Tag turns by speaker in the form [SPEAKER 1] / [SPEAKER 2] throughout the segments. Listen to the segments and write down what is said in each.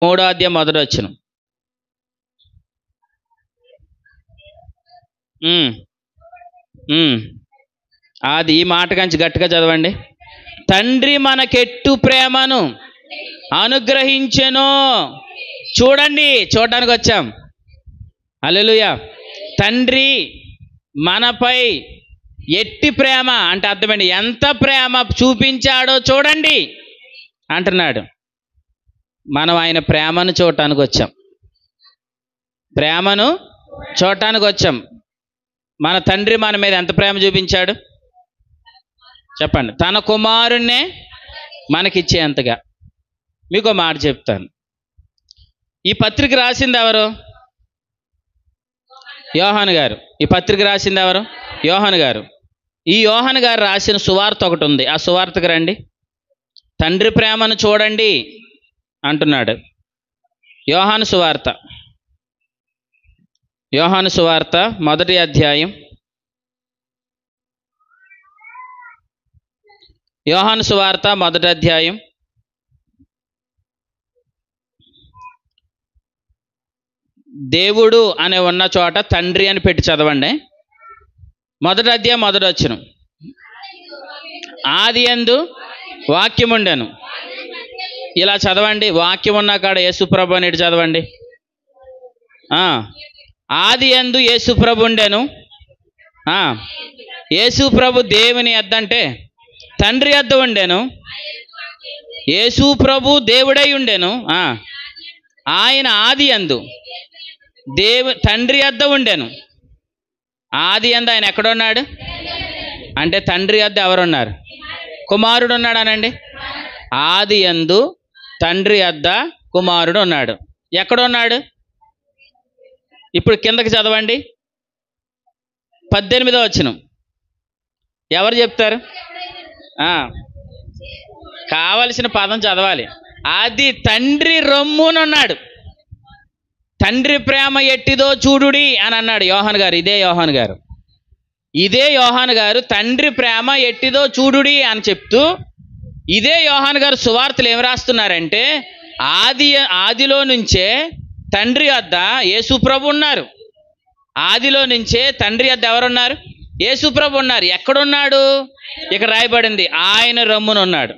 [SPEAKER 1] 3వ అధ్యాయం మొదటి వచనం. అది ఈ మాట కంచి గట్టిగా చదవండి. తండ్రి మనకెట్టు ప్రేమను అనుగ్రహించెను. చూడండి, చూడడానికి వచ్చాం. హల్లెలూయా. తండ్రి మనపై ఎట్టి ప్రేమ అంటే అర్థమండి, ఎంత ప్రేమ చూపించాడో చూడండి అంటున్నాడు. మనం ఆయన ప్రేమను చూడటానికి వచ్చాం. ప్రేమను చూడటానికి వచ్చాం. మన తండ్రి మన మీద ఎంత ప్రేమ చూపించాడు చెప్పండి. తన కుమారుణ్ణే మనకిచ్చేంతగా. మీకు మాట చెప్తాను. ఈ పత్రిక రాసింది ఎవరు? యోహాను గారు. ఈ పత్రిక రాసింది ఎవరు? యోహాను గారు. ఈ యోహాను గారు రాసిన సువార్త ఒకటి ఉంది. ఆ సువార్తకు రండి. తండ్రి ప్రేమను చూడండి అంటున్నాడు. యోహాను సువార్త, యోహాను సువార్త 1వ అధ్యాయం. యోహాను సువార్త 1వ అధ్యాయం. దేవుడు అనే ఉన్న చోట తండ్రి అని పెట్టి చదవండి. 1వ అధ్యాయం 1వ వచనం. ఆది యందు వాక్యం ఉండెను. ఇలా చదవండి. వాక్యం ఉన్న కాడ యేసుప్రభు అని చదవండి. ఆది యందు యేసుప్రభు ఉండెను. యేసుప్రభు దేవుని యొద్ద అంటే తండ్రి యొద్ద ఉండెను. యేసుప్రభు దేవుడై ఉండెను. ఆయన ఆది యందు తండ్రి యొద్ద ఉండెను. ఆది యందు ఆయన ఎక్కడున్నాడు అంటే తండ్రి యొద్ద ఎవరున్నారు? కుమారుడు ఉన్నాడు అనండి. ఆది యందు తండ్రి యొద్ద కుమారుడు ఉన్నాడు. ఎక్కడున్నాడు? ఇప్పుడు కిందకి చదవండి. 18వ వచనం. ఎవరు చెప్తారు? కావలసిన పదం చదవాలి. అది తండ్రి రొమ్మునున్నాడు. తండ్రి ప్రేమ ఎట్టిదో చూడుడి అని అన్నాడు యోహాను గారు. ఇదే యోహాను గారు తండ్రి ప్రేమ ఎట్టిదో చూడుడి అని చెప్తూ, ఇదే యోహాను గారు సువార్తలు ఏమి రాస్తున్నారంటే ఆదిలో నుంచే తండ్రి వద్ద యేసుప్రభు ఉన్నారు. ఆదిలో నుంచే తండ్రి వద్ద ఎవరున్నారు? యేసుప్రభు ఉన్నారు. ఎక్కడున్నాడు? ఇక్కడ రాయబడింది ఆయన రొమ్మునున్నాడు.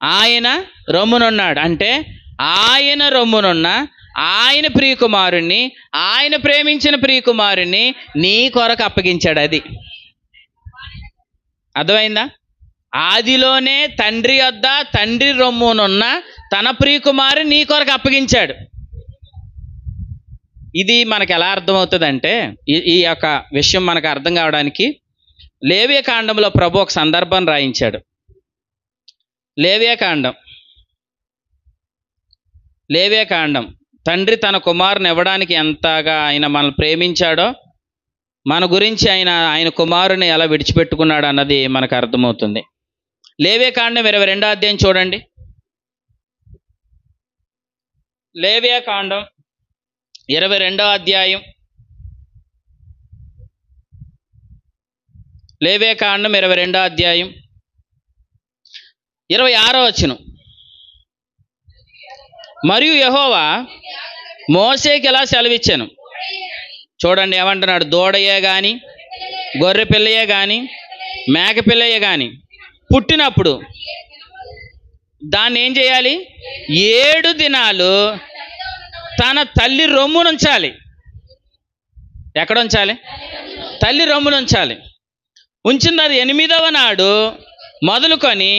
[SPEAKER 1] ఆయన రొమ్మునున్నాడు అంటే ఆయన రొమ్మునున్న ఆయన ప్రియకుమారుణ్ణి, ఆయన ప్రేమించిన ప్రియకుమారుణ్ణి నీ కొరకు అప్పగించాడు. అది అర్థమైందా? ఆదిలోనే తండ్రి వద్ద తండ్రి రొమ్మునున్న తన ప్రియకుమారుని నీ కొరకు అప్పగించాడు. ఇది మనకు ఎలా అర్థమవుతుందంటే, ఈ యొక్క విషయం మనకు అర్థం కావడానికి లేవియకాండంలో ప్రభు ఒక సందర్భం రాయించాడు. లేవియకాండం తండ్రి తన కుమారుని ఇవ్వడానికి ఎంతగా ఆయన మనల్ని ప్రేమించాడో, మన గురించి ఆయన కుమారుని ఎలా విడిచిపెట్టుకున్నాడు అన్నది మనకు అర్థమవుతుంది. లేవియకాండం 22వ అధ్యాయం చూడండి. లేవియకాండం 22వ అధ్యాయం. లేవియకాండం 22వ అధ్యాయం 26వ వచనం. మరియు యెహోవా మోషేకి ఎలా సెలవిచ్చాను చూడండి. ఏమంటున్నాడు? దూడయే కానీ, గొర్రె పిల్లయే కానీ, మేక పిల్లయే కానీ పుట్టినప్పుడు దాన్ని ఏం చేయాలి? 7 దినాలు తన తల్లి రొమ్మునుంచాలి. ఎక్కడ ఉంచాలి? తల్లి రొమ్మునుంచాలి. ఉంచింది. అది 8వ నాడు మొదలుకొని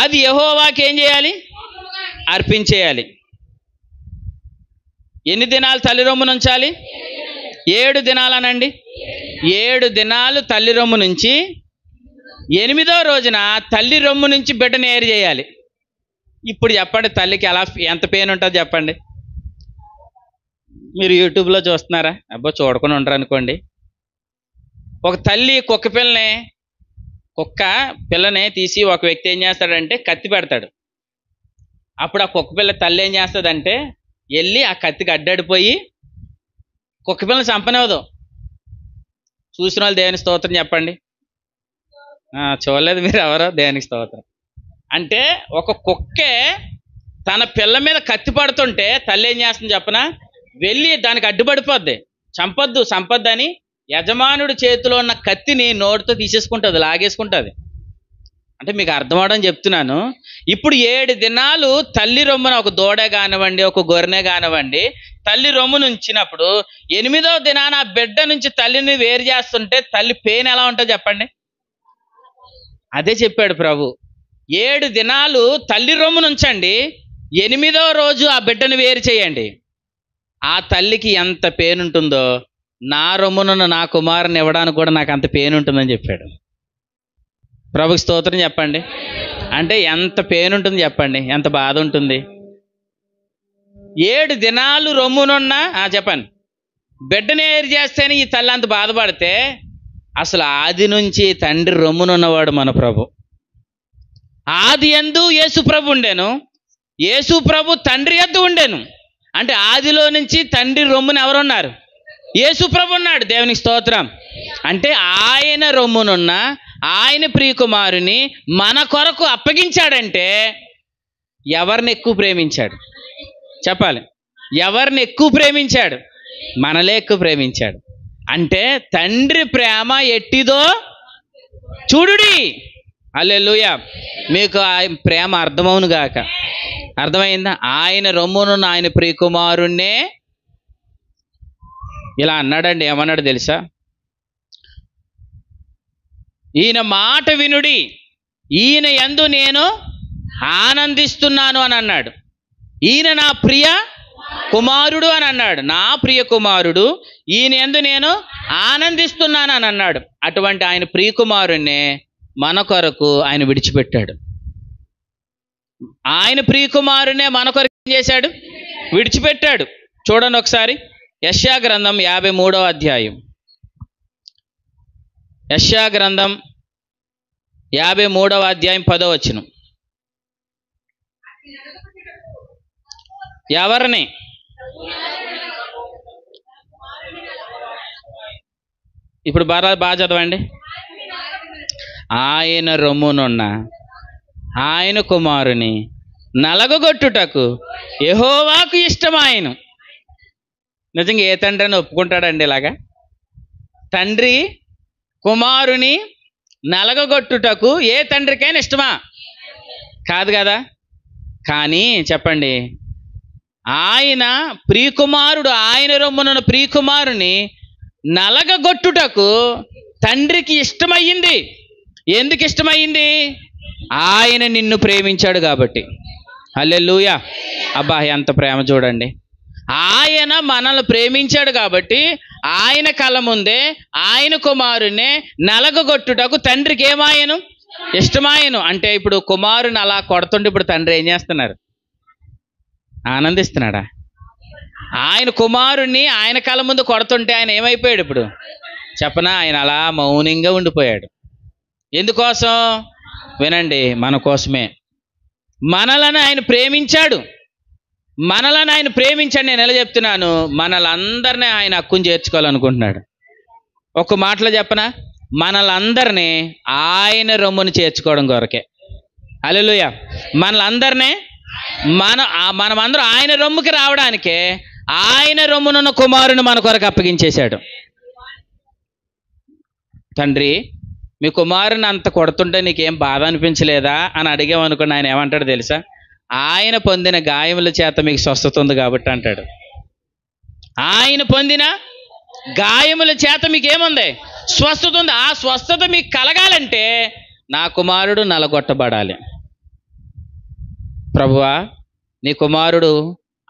[SPEAKER 1] అది యెహోవాకి ఏం చేయాలి? అర్పించేయాలి. ఎన్ని దినాలు తల్లి రొమ్మునుంచాలి? 7 దినాలనండి. 7 దినాలు తల్లి రొమ్ము నుంచి 8వ రోజున తల్లి రొమ్ము నుంచి బిడ్డను ఏరు చేయాలి. ఇప్పుడు చెప్పండి, తల్లికి ఎంత పెయిన్ ఉంటుందో చెప్పండి. మీరు యూట్యూబ్లో చూస్తున్నారా? అబ్బో, చూడకుండా ఉండరు అనుకోండి. ఒక తల్లి కుక్క పిల్లని తీసి ఒక వ్యక్తి ఏం చేస్తాడంటే కత్తి పెడతాడు. అప్పుడు ఆ కుక్క పిల్ల తల్లి ఏం చేస్తుందంటే వెళ్ళి ఆ కత్తికి అడ్డాడిపోయి కుక్క పిల్లని చంపనివ్వదు. చూసిన వాళ్ళు దేవుని స్తోత్రం చెప్పండి. చూడలేదు మీరు ఎవరో? దేవునికి స్తోత్రం. అంటే ఒక కుక్కే తన పిల్ల మీద కత్తి పడుతుంటే తల్లి ఏం చేస్తుంది చెప్పనా, వెళ్ళి దానికి అడ్డుపడిపోద్ది. చంపొద్దు సంపద్దు అని యజమానుడి చేతిలో ఉన్న కత్తిని నోటితో తీసేసుకుంటుంది, లాగేసుకుంటుంది. అంటే మీకు అర్థం అవడం చెప్తున్నాను. ఇప్పుడు 7 దినాలు తల్లి రొమ్మున ఒక దూడే కానివ్వండి, ఒక గొర్రెనే కానివ్వండి, తల్లి రొమ్మును ఉంచినప్పుడు 8వ దినాన ఆ బిడ్డ నుంచి తల్లిని వేరు చేస్తుంటే తల్లి పెయిన్ ఎలా ఉంటుంది చెప్పండి. అదే చెప్పాడు ప్రభు. 7 దినాలు తల్లి రొమ్మును ఉంచండి, 8వ రోజు ఆ బిడ్డను వేరు చేయండి. ఆ తల్లికి ఎంత పెయిన్ ఉంటుందో నా రొమ్మునున్న నా కుమారుని ఇవ్వడానికి కూడా నాకు అంత పెయిన్ ఉంటుందని చెప్పాడు. ప్రభుకి స్తోత్రం చెప్పండి. అంటే ఎంత పెయిన్ ఉంటుంది చెప్పండి, ఎంత బాధ ఉంటుంది. 7 దినాలు రొమ్మునున్నా చెప్పండి, బిడ్డని ఏరు చేస్తేనే ఈ తల్లి అంత బాధపడితే అసలు ఆది నుంచి తండ్రి రొమ్మునున్నవాడు మన ప్రభు. ఆది యందు యేసు ప్రభు ఉండెను, యేసు ప్రభు తండ్రి యొద్ద ఉండెను. అంటే ఆదిలో నుంచి తండ్రి రొమ్మున ఎవరున్నారు? యేసు ప్రభు ఉన్నాడు. దేవునికి స్తోత్రం. అంటే ఆయన రొమ్మునున్న ఆయన ప్రియకుమారుని మన కొరకు అప్పగించాడంటే ఎవరిని ఎక్కువ ప్రేమించాడు చెప్పాలి? ఎవరిని ఎక్కువ ప్రేమించాడు? మనలే ఎక్కువ ప్రేమించాడు. అంటే తండ్రి ప్రేమ ఎట్టిదో చూడుడి. హల్లెలూయా. మీకు ఆయన ప్రేమ అర్థమవును గాక. అర్థమైందా? ఆయన రొమ్మునున్న ఆయన ప్రియకుమారుణ్ణే ఇలా అన్నాడండి. ఏమన్నాడు తెలుసా? ఈయన మాట వినుడి, ఈయన యందు నేను ఆనందిస్తున్నాను అని అన్నాడు. ఈయన నా ప్రియ కుమారుడు అని అన్నాడు. నా ప్రియ కుమారుడు, ఈయన యందు నేను ఆనందిస్తున్నాను అని అన్నాడు. అటువంటి ఆయన ప్రియ కుమారుణ్ణే మన కొరకు ఆయన విడిచిపెట్టాడు. ఆయన ప్రియ కుమారునే మన కొరకు ఏం చేశాడు? విడిచిపెట్టాడు. చూడండి ఒకసారి యెషయా గ్రంథం 53వ అధ్యాయం. యెషయా గ్రంథం 53వ అధ్యాయం 10వ వచనం. ఎవరిని? ఇప్పుడు బాగా చదవండి. ఆయన రొమ్మునున్న ఆయన కుమారుని నలగగొట్టుటకు యెహోవాకు ఇష్టమాయెను. నిజంగా ఏ తండ్రి అని ఒప్పుకుంటాడండి ఇలాగా? తండ్రి కుమారుని నలగగొట్టుటకు ఏ తండ్రికైనా ఇష్టమా? కాదు కదా. కానీ చెప్పండి, ఆయన ప్రియకుమారుడు, ఆయన రొమ్మునున్న ప్రియకుమారుని నలగగొట్టుటకు తండ్రికి ఇష్టమయ్యింది. ఎందుకు ఇష్టమయ్యింది? ఆయన నిన్ను ప్రేమించాడు కాబట్టి. హల్లెలూయా. అబ్బా ఎంత ప్రేమ చూడండి. ఆయన మనల్ని ప్రేమించాడు కాబట్టి ఆయన కళ్ళ ముందే ఆయన కుమారునే నలగగొట్టుటకు తండ్రికి ఏమాయను? ఇష్టమాయను. అంటే ఇప్పుడు కుమారుని అలా కొడుతుంటే ఇప్పుడు తండ్రి ఏం చేస్తున్నారు? ఆనందిస్తున్నాడా? ఆయన కుమారుణ్ణి ఆయన కళ్ళ ముందు కొడుతుంటే ఆయన ఏమైపోయాడు ఇప్పుడు చెప్పనా? ఆయన అలా మౌనంగా ఉండిపోయాడు. ఎందుకోసం? వినండి, మన కోసమే. మనలను ఆయన ప్రేమించాడు. మనలను ఆయన ప్రేమించాడు. నేను ఎలా చెప్తున్నాను? మనలందరినీ ఆయన హక్కును చేర్చుకోవాలనుకుంటున్నాడు. ఒక మాటలో చెప్పనా? మనలందరినీ ఆయన రొమ్మును చేర్చుకోవడం కొరకే. హల్లెలూయా. మనలందరినీ మనమందరం ఆయన రొమ్ముకి రావడానికే ఆయన రొమ్మునున్న కుమారుని మన కొరకు అప్పగించేశాడు. తండ్రి, మీ కుమారుని అంత కొడుతుంటే నీకేం బాధ అనిపించలేదా అని అడిగామనుకోండి, ఆయన ఏమంటాడు తెలుసా? ఆయన పొందిన గాయముల చేత మీకు స్వస్థత ఉంది కాబట్టి అంటాడు. ఆయన పొందిన గాయముల చేత మీకేముంది? స్వస్థత ఉంది. ఆ స్వస్థత మీకు కలగాలంటే నా కుమారుడు నలగొట్టబడాలి. ప్రభువా, నీ కుమారుడు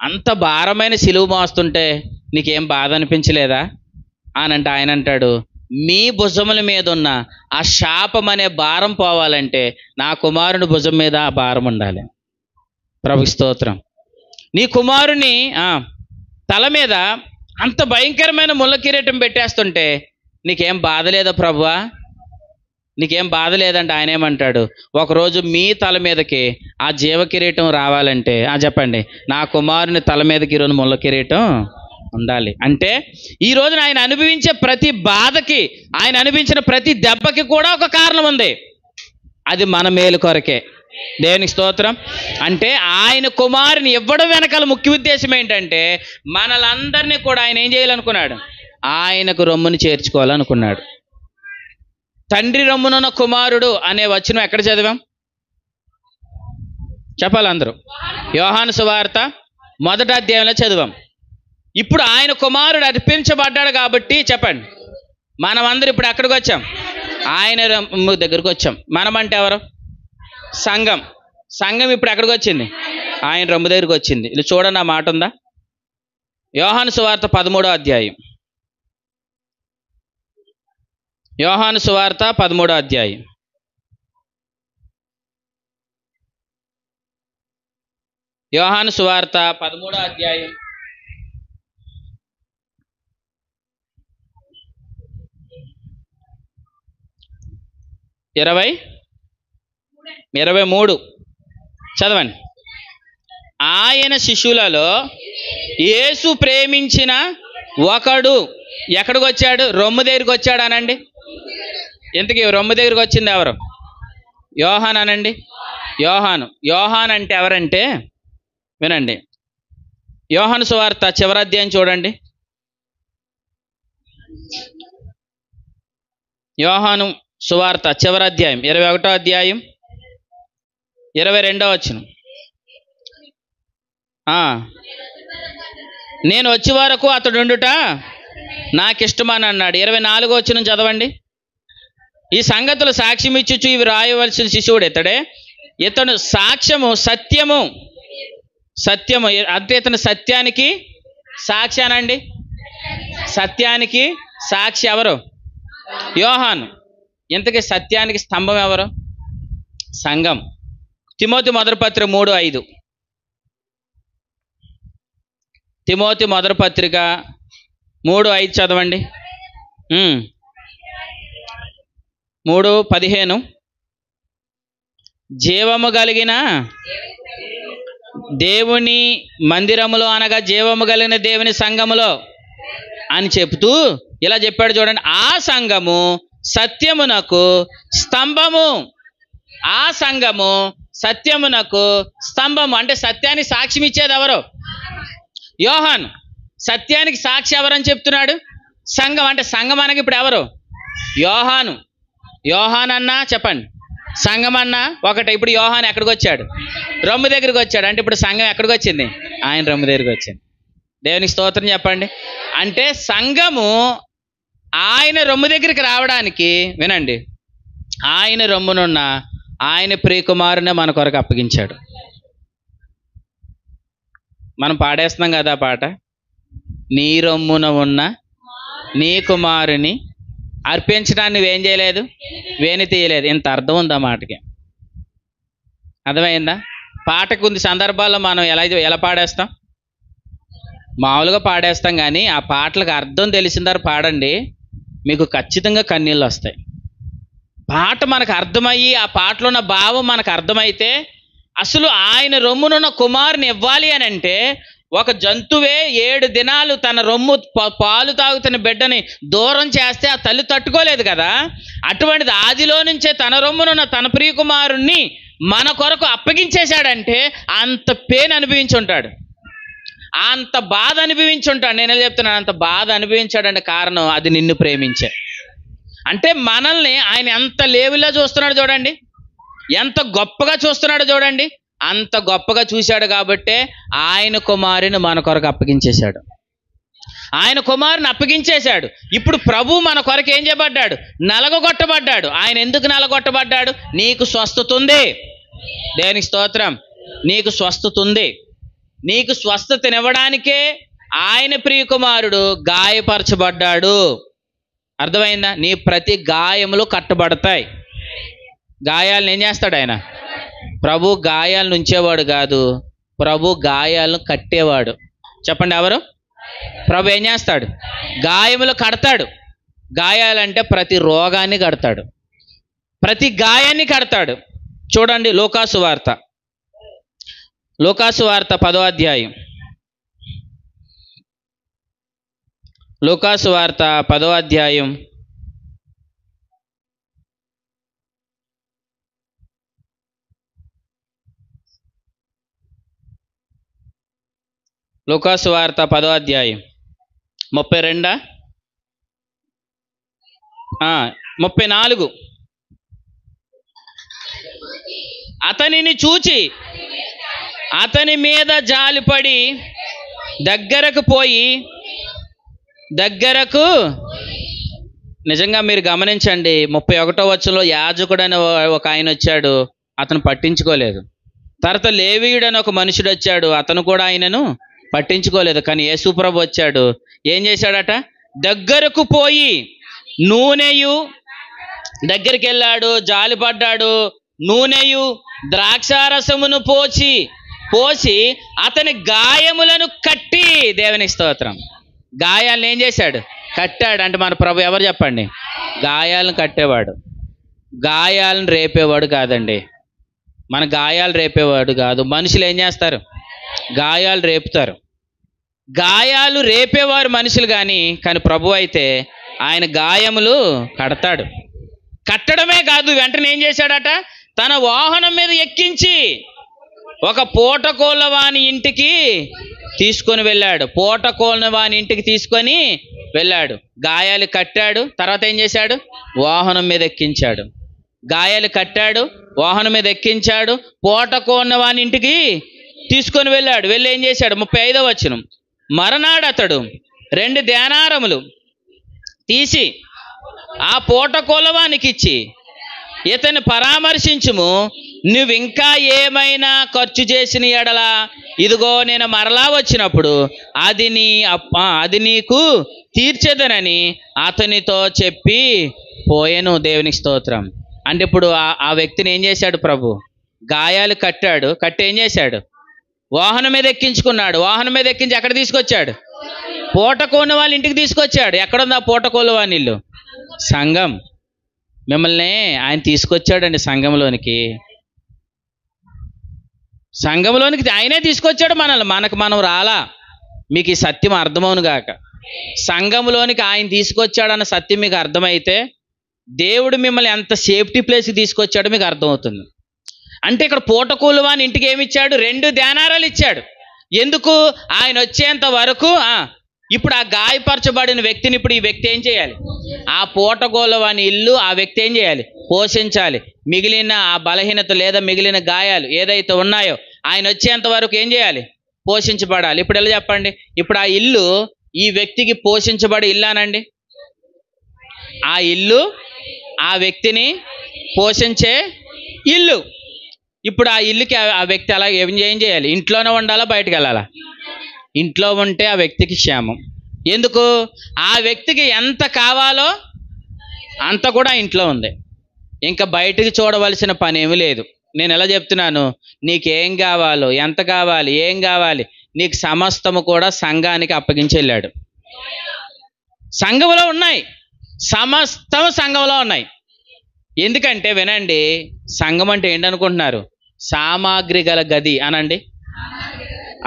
[SPEAKER 1] అంత భారమైన సిలువ మోస్తుంటే నీకేం బాధ అనిపించలేదా అని అంటే ఆయన అంటాడు, మీ భుజముల మీద ఉన్న ఆ శాపం అనే భారం పోవాలంటే నా కుమారుని భుజం మీద ఆ భారం ఉండాలి. ప్రభుకి స్తోత్రం. నీ కుమారుని తల మీద అంత భయంకరమైన ముళ్ళ కిరీటం పెట్టేస్తుంటే నీకేం బాధ లేదా ప్రభువా? నీకేం బాధ లేదంటే ఆయన ఏమంటాడు? ఒకరోజు మీ తల మీదకి ఆ జీవ కిరీటం రావాలంటే చెప్పండి, నా కుమారుని తల మీదకి ఈరోజు ముళ్ళ కిరీటం ఉండాలి. అంటే ఈ రోజున ఆయన అనుభవించే ప్రతి బాధకి, ఆయన అనుభవించిన ప్రతి దెబ్బకి కూడా ఒక కారణం ఉంది. అది మన మేలు కొరకే. దేవునికి స్తోత్రం. అంటే ఆయన కుమారుని ఇవ్వడం వెనకాల ముఖ్య ఉద్దేశం ఏంటంటే మనలందరినీ కూడా ఆయన ఏం చేయాలనుకున్నాడు? ఆయనకు రొమ్ముని చేర్చుకోవాలనుకున్నాడు. తండ్రి రొమ్మునున్న కుమారుడు అనే వచనం ఎక్కడ చదివాం? చెప్పాలి అందరూ. యోహాను సువార్త 1వ అధ్యాయంలో చదివాం. ఇప్పుడు ఆయన కుమారుడు అర్పించబడ్డాడు కాబట్టి చెప్పండి, మనమందరం ఇప్పుడు ఎక్కడికి వచ్చాం? ఆయన రొమ్ము దగ్గరికి వచ్చాం. మనం అంటే ఎవరు? సంఘం. సంఘం ఇప్పుడు ఎక్కడికి వచ్చింది? ఆయన రొమ్ము దగ్గరికి వచ్చింది. ఇది చూడండి, ఆ మాట ఉందా? యోహాను సువార్త 13వ అధ్యాయం. యోహాను సువార్త 13వ అధ్యాయం. యోహాను సువార్త 13వ అధ్యాయం 23 చదవండి. ఆయన శిష్యులలో యేసు ప్రేమించిన ఒకడు ఎక్కడికి వచ్చాడు? రొమ్ము దగ్గరికి వచ్చాడు అనండి. ఇంతకీ రొమ్ము దగ్గరికి వచ్చింది ఎవరు? యోహాన్ అనండి. యోహాను. యోహాన్ అంటే ఎవరంటే వినండి, యోహాను సువార్త చివరి అధ్యాయం చూడండి. యోహాను సువార్త చివరి అధ్యాయం 21వ అధ్యాయం 22వ వచనం. నేను వచ్చే వరకు అతడుండుట నాకిష్టమని అన్నాడు. 24వ వచనం చదవండి. ఈ సంగతులు సాక్ష్యం ఇచ్చుచు ఇవి రాయవలసిన శిశువుడు ఇతడే. ఇతను సాక్ష్యము సత్యము అంటే ఇతను సత్యానికి సాక్షి అనండి. సత్యానికి సాక్షి ఎవరు? యోహాను. ఇంతకీ సత్యానికి స్తంభం ఎవరు? సంఘం. తిమోతి మొదటి పత్రిక 3:5. తిమోతి మొదటి పత్రిక 3:5 చదవండి. 3:15 జీవము కలిగిన దేవుని మందిరములో అనగా జీవము కలిగిన దేవుని సంఘములో అని చెప్తూ ఇలా చెప్పాడు చూడండి. ఆ సంఘము సత్యమునకు స్తంభము. ఆ సంఘము సత్యమునకు స్తంభము అంటే సత్యానికి సాక్ష్యం ఇచ్చేది ఎవరు? యోహాను. సత్యానికి సాక్షి ఎవరని చెప్తున్నాడు? సంఘం. అంటే సంఘం అనగా ఇప్పుడు ఎవరు? యోహాను. యోహాన్ అన్నా చెప్పండి, సంఘం అన్నా ఒకటే. ఇప్పుడు యోహాను ఎక్కడికి వచ్చాడు? రొమ్ము దగ్గరికి వచ్చాడు. అంటే ఇప్పుడు సంఘం ఎక్కడికి వచ్చింది? ఆయన రొమ్ము దగ్గరికి వచ్చింది. దేవునికి స్తోత్రం చెప్పండి. అంటే సంఘము ఆయన రొమ్ము దగ్గరికి రావడానికి వినండి, ఆయన రొమ్మునున్న ఆయన ప్రియకుమారునే మన కొరకు అప్పగించాడు. మనం పాడేస్తున్నాం కదా పాట, నీ రొమ్మున ఉన్న నీ కుమారుని అర్పించడాన్ని నువ్వేం చేయలేదు, వేని తీయలేదు. ఇంత అర్థం ఉందా మాటకి? అర్థమైందా? పాటకు కొన్ని సందర్భాల్లో మనం ఎలా పాడేస్తాం? మామూలుగా పాడేస్తాం, కానీ ఆ పాటలకు అర్థం తెలిసిన తర్వాత పాడండి, మీకు ఖచ్చితంగా కన్నీళ్ళు వస్తాయి. పాట మనకు అర్థమయ్యి ఆ పాటలో ఉన్న భావం మనకు అర్థమైతే, అసలు ఆయన రొమ్మునున్న కుమారుని ఇవ్వాలి అని అంటే ఒక జంతువే 7 దినాలు తన రొమ్ము పాలు తాగుతున్న బిడ్డని దూరం చేస్తే ఆ తల్లి తట్టుకోలేదు కదా. అటువంటిది ఆదిలో నుంచే తన రొమ్మునున్న తన ప్రియకుమారుణ్ణి మన కొరకు అప్పగించేశాడంటే అంత పెయిన్ అనుభవించి ఉంటాడు, అంత బాధ అనుభవించి ఉంటాడు. నేనే చెప్తున్నాను, అంత బాధ అనుభవించాడంటే కారణం అది నిన్ను ప్రేమించే. అంటే మనల్ని ఆయన ఎంత లేవులా చూస్తున్నాడు చూడండి, ఎంత గొప్పగా చూస్తున్నాడు చూడండి. అంత గొప్పగా చూశాడు కాబట్టే ఆయన కుమారుని మన కొరకు అప్పగించేశాడు. ఆయన కుమారుని అప్పగించేశాడు. ఇప్పుడు ప్రభు మన కొరకు ఏం చేయబడ్డాడు? నలగొట్టబడ్డాడు. ఆయన ఎందుకు నలగొట్టబడ్డాడు? నీకు స్వస్థత ఉంది. దేవునికి స్తోత్రం. నీకు స్వస్థత ఉంది. నీకు స్వస్థతనివ్వడానికే ఆయన ప్రియకుమారుడు గాయపరచబడ్డాడు. అర్థమైందా? నీ ప్రతి గాయములు కట్టబడతాయి. గాయాలను ఏం చేస్తాడు ఆయన? ప్రభు గాయాలను ఉంచేవాడు కాదు, ప్రభు గాయాలను కట్టేవాడు. చెప్పండి ఎవరు? ప్రభు ఏం చేస్తాడు? గాయములు కడతాడు. గాయాలంటే ప్రతి రోగాన్ని కడతాడు, ప్రతి గాయాన్ని కడతాడు. చూడండి లూకాసు వార్త 10వ అధ్యాయం. లూకాసు వార్త 10వ అధ్యాయం లూకాసు వార్త 10వ అధ్యాయం 32 34. అతనిని చూచి అతని మీద జాలిపడి దగ్గరకు నిజంగా మీరు గమనించండి, 31వ వచనంలో యాజకుడు అని ఒక ఆయన వచ్చాడు, అతను పట్టించుకోలేదు. తర్వాత లేవీయుడు అని ఒక మనుషుడు వచ్చాడు, అతను కూడా ఆయనను పట్టించుకోలేదు. కానీ యేసుప్రభు వచ్చాడు, ఏం చేశాడట? దగ్గరకు పోయి నూనెయు, దగ్గరికి వెళ్ళాడు, జాలిపడ్డాడు, నూనెయు ద్రాక్షారసమును పోసి అతని గాయములను కట్టి, దేవుని స్తోత్రం, గాయాలను ఏం చేశాడు? కట్టాడు. అంటే మన ప్రభు ఎవరు చెప్పండి? గాయాలను కట్టేవాడు, గాయాలను రేపేవాడు కాదండి. మన గాయాలు రేపేవాడు కాదు. మనుషులు ఏం చేస్తారు? గాయాలు రేపుతారు. గాయాలు రేపేవారు మనుషులు కానీ ప్రభు అయితే ఆయన గాయములు కడతాడు. కట్టడమే కాదు, వెంటనే ఏం చేశాడట? తన వాహనం మీద ఎక్కించి ఒక పూటకోళ్ళవాని ఇంటికి తీసుకొని వెళ్ళాడు. పూటకోళ్ళవాని ఇంటికి తీసుకొని వెళ్ళాడు. గాయాలు కట్టాడు. తర్వాత ఏం చేశాడు? వాహనం మీద ఎక్కించాడు. గాయాలు కట్టాడు, వాహనం మీద ఎక్కించాడు, పూటకోళ్ళవాని ఇంటికి తీసుకొని వెళ్ళాడు. వెళ్ళి ఏం చేశాడు? 35వ వచనం, మరనాడు అతడు 2 దేనారములు తీసి ఆ పూటకోళ్ళవానికి ఇచ్చి, ఇతని పరామర్శించుము, నువ్వింకా ఏమైనా ఖర్చు చేసిన ఎడల ఇదిగో నేను మరలా వచ్చినప్పుడు అది నీకు తీర్చేదనని అతనితో చెప్పి పోయెను. దేవునికి స్తోత్రం. అంటే ఇప్పుడు ఆ వ్యక్తిని ఏం చేశాడు ప్రభు? గాయాలు కట్టాడు. కట్టి ఏం చేశాడు? వాహనం మీద ఎక్కించుకున్నాడు. వాహనం మీద ఎక్కించి ఎక్కడ తీసుకొచ్చాడు? పూటకోని వాళ్ళ ఇంటికి తీసుకొచ్చాడు. ఎక్కడుంది ఆ పూటకోళ్ళ వాని ఇల్లు? సంఘం. మిమ్మల్ని ఆయన తీసుకొచ్చాడండి సంఘంలోనికి. సంఘంలోనికి ఆయనే తీసుకొచ్చాడు మనల్ని. మనం రాలా. మీకు ఈ సత్యం అర్థమవును గాక. సంఘంలోనికి ఆయన తీసుకొచ్చాడన్న సత్యం మీకు అర్థమైతే దేవుడు మిమ్మల్ని ఎంత సేఫ్టీ ప్లేస్కి తీసుకొచ్చాడో మీకు అర్థమవుతుంది. అంటే ఇక్కడ పూటకూలువాని ఇంటికి ఏమి ఇచ్చాడు? 2 దేనారాలు ఇచ్చాడు. ఎందుకు? ఆయన వచ్చేంత వరకు ఇప్పుడు ఆ గాయపరచబడిన వ్యక్తిని ఇప్పుడు ఈ వ్యక్తి ఏం చేయాలి? ఆ పూటగోలవాని ఇల్లు ఆ వ్యక్తి ఏం చేయాలి? పోషించాలి. మిగిలిన ఆ బలహీనత లేదా మిగిలిన గాయాలు ఏదైతే ఉన్నాయో ఆయన వచ్చేంత వరకు ఏం చేయాలి? పోషించబడాలి. ఇప్పుడు ఎలా చెప్పండి? ఇప్పుడు ఆ ఇల్లు ఈ వ్యక్తికి పోషించబడే ఇల్లానండి. ఆ ఇల్లు ఆ వ్యక్తిని పోషించే ఇల్లు. ఇప్పుడు ఆ ఇల్లుకి ఆ వ్యక్తి అలా ఏం చేయాలి? ఇంట్లోనే ఉండాలా, బయటకు వెళ్ళాలా? ఇంట్లో ఉంటే ఆ వ్యక్తికి క్షేమం. ఎందుకు? ఆ వ్యక్తికి ఎంత కావాలో అంత కూడా ఇంట్లో ఉంది. ఇంకా బయటికి చూడవలసిన పని ఏమీ లేదు. నేను ఎలా చెప్తున్నాను? నీకేం కావాలో, ఎంత కావాలి, ఏం కావాలి, నీకు సమస్తము కూడా సంఘానికి అప్పగించి వెళ్ళాడు. సంఘంలో ఉన్నాయి, సమస్తం సంఘంలో ఉన్నాయి. ఎందుకంటే వినండి, సంఘం అంటే ఏంటనుకుంటున్నారు? సామాగ్రి గల గది అనండి.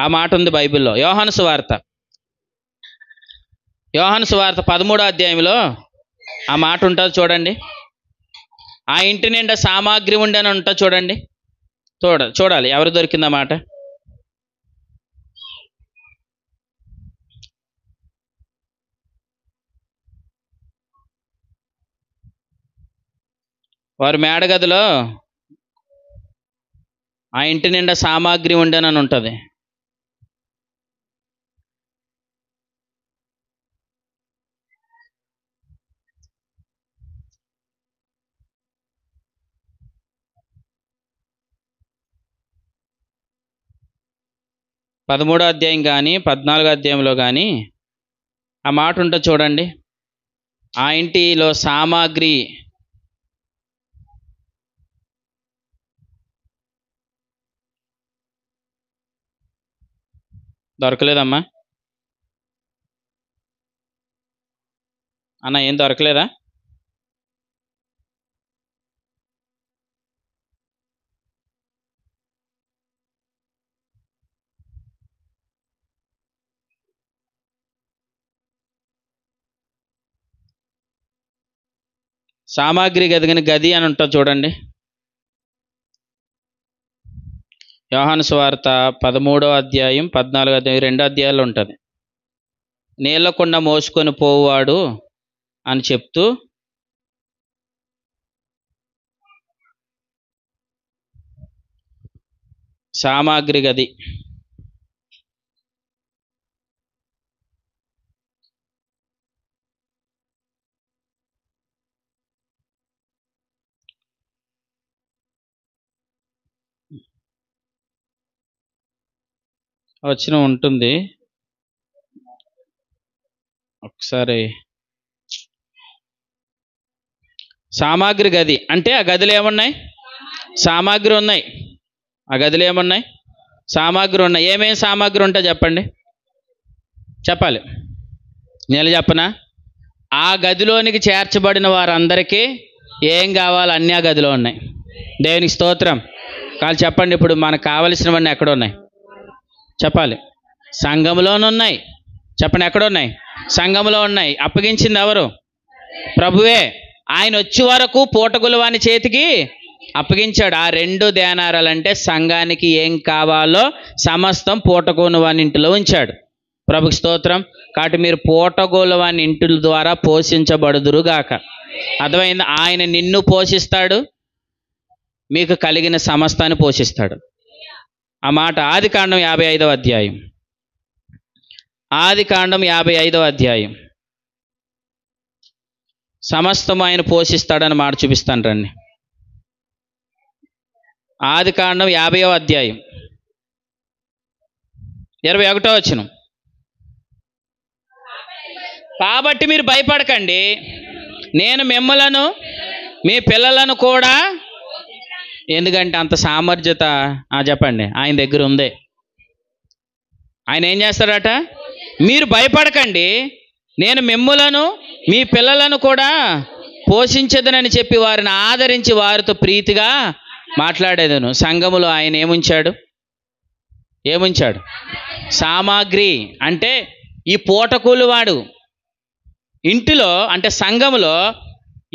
[SPEAKER 1] ఆ మాట ఉంది బైబిల్లో. యోహాను సువార్త 13వ అధ్యాయంలో ఆ మాట ఉంటుంది చూడండి. ఆ ఇంటి నిండా సామాగ్రి ఉండి అని ఉంటుంది చూడండి. చూడాలి ఎవరు దొరికిందా మాట. వారి మేడగదిలో ఆ ఇంటి నిండా సామాగ్రి ఉండేనని ఉంటుంది. పదమూడో అధ్యాయం కానీ 14వ అధ్యాయంలో కానీ ఆ మాట ఉంటుంది చూడండి. ఆ ఇంటిలో సామాగ్రి దొరకలేదమ్మా అన్న, ఏం దొరకలేదా? సామాగ్రి గదిగిన గది అని ఉంటుంది చూడండి. యోహాను సువార్త 13వ అధ్యాయం 14వ అధ్యాయం 2 అధ్యాయాలు ఉంటుంది. నీళ్ళకుండా మోసుకొని పోవాడు అని చెప్తూ సామాగ్రి గది వచ్చిన ఉంటుంది. ఒకసారి సామాగ్రి గది అంటే ఆ గదిలో ఏమున్నాయి? సామాగ్రి ఉన్నాయి. ఆ గదిలో ఏమున్నాయి? సామాగ్రి ఉన్నాయి. ఏమేం సామాగ్రి ఉంటా చెప్పండి, చెప్పాలి. నేను చెప్పనా? ఆ గదిలోనికి చేర్చబడిన వారందరికీ ఏం కావాలో అన్నీ ఆ గదిలో ఉన్నాయి. దేవునికి స్తోత్రం. కాదు చెప్పండి, ఇప్పుడు మనకు కావలసినవన్నీ ఎక్కడ ఉన్నాయి చెప్పాలి? సంఘంలోనున్నాయి. చెప్పండి, ఎక్కడ ఉన్నాయి? సంఘంలో ఉన్నాయి. అప్పగించింది ఎవరు? ప్రభువే. ఆయన వచ్చే వరకు పూటగులవాని చేతికి అప్పగించాడు. ఆ 2 దేనారాలంటే సంఘానికి ఏం కావాలో సమస్తం పూటగోలువాని ఇంటిలో ఉంచాడు. ప్రభుకి స్తోత్రం. కాబట్టి మీరు పూటగోలువాని ఇంటి ద్వారా పోషించబడుదురుగాక. అర్థమైంది? ఆయన నిన్ను పోషిస్తాడు, మీకు కలిగిన సమస్తాన్ని పోషిస్తాడు. ఆ మాట ఆదికాండం 55వ అధ్యాయం. ఆదికాండం 55వ అధ్యాయం. సమస్తం ఆయన పోషిస్తాడని మాట చూపిస్తాను రండి. ఆదికాండం 50వ అధ్యాయం 21వ వచనం. కాబట్టి మీరు భయపడకండి, నేను మిమ్మలను మీ పిల్లలను కూడా, ఎందుకంటే అంత సామర్థ్యత చెప్పండి ఆయన దగ్గర ఉంది. ఆయన ఏం చేస్తాడట? మీరు భయపడకండి, నేను మిమ్ములను మీ పిల్లలను కూడా పోషించదనని చెప్పి వారిని ఆదరించి వారితో ప్రీతిగా మాట్లాడేదను. సంఘములో ఆయన ఏముంచాడు? సామాగ్రి. అంటే ఈ పూటకూలివాడు ఇంటిలో అంటే సంఘములో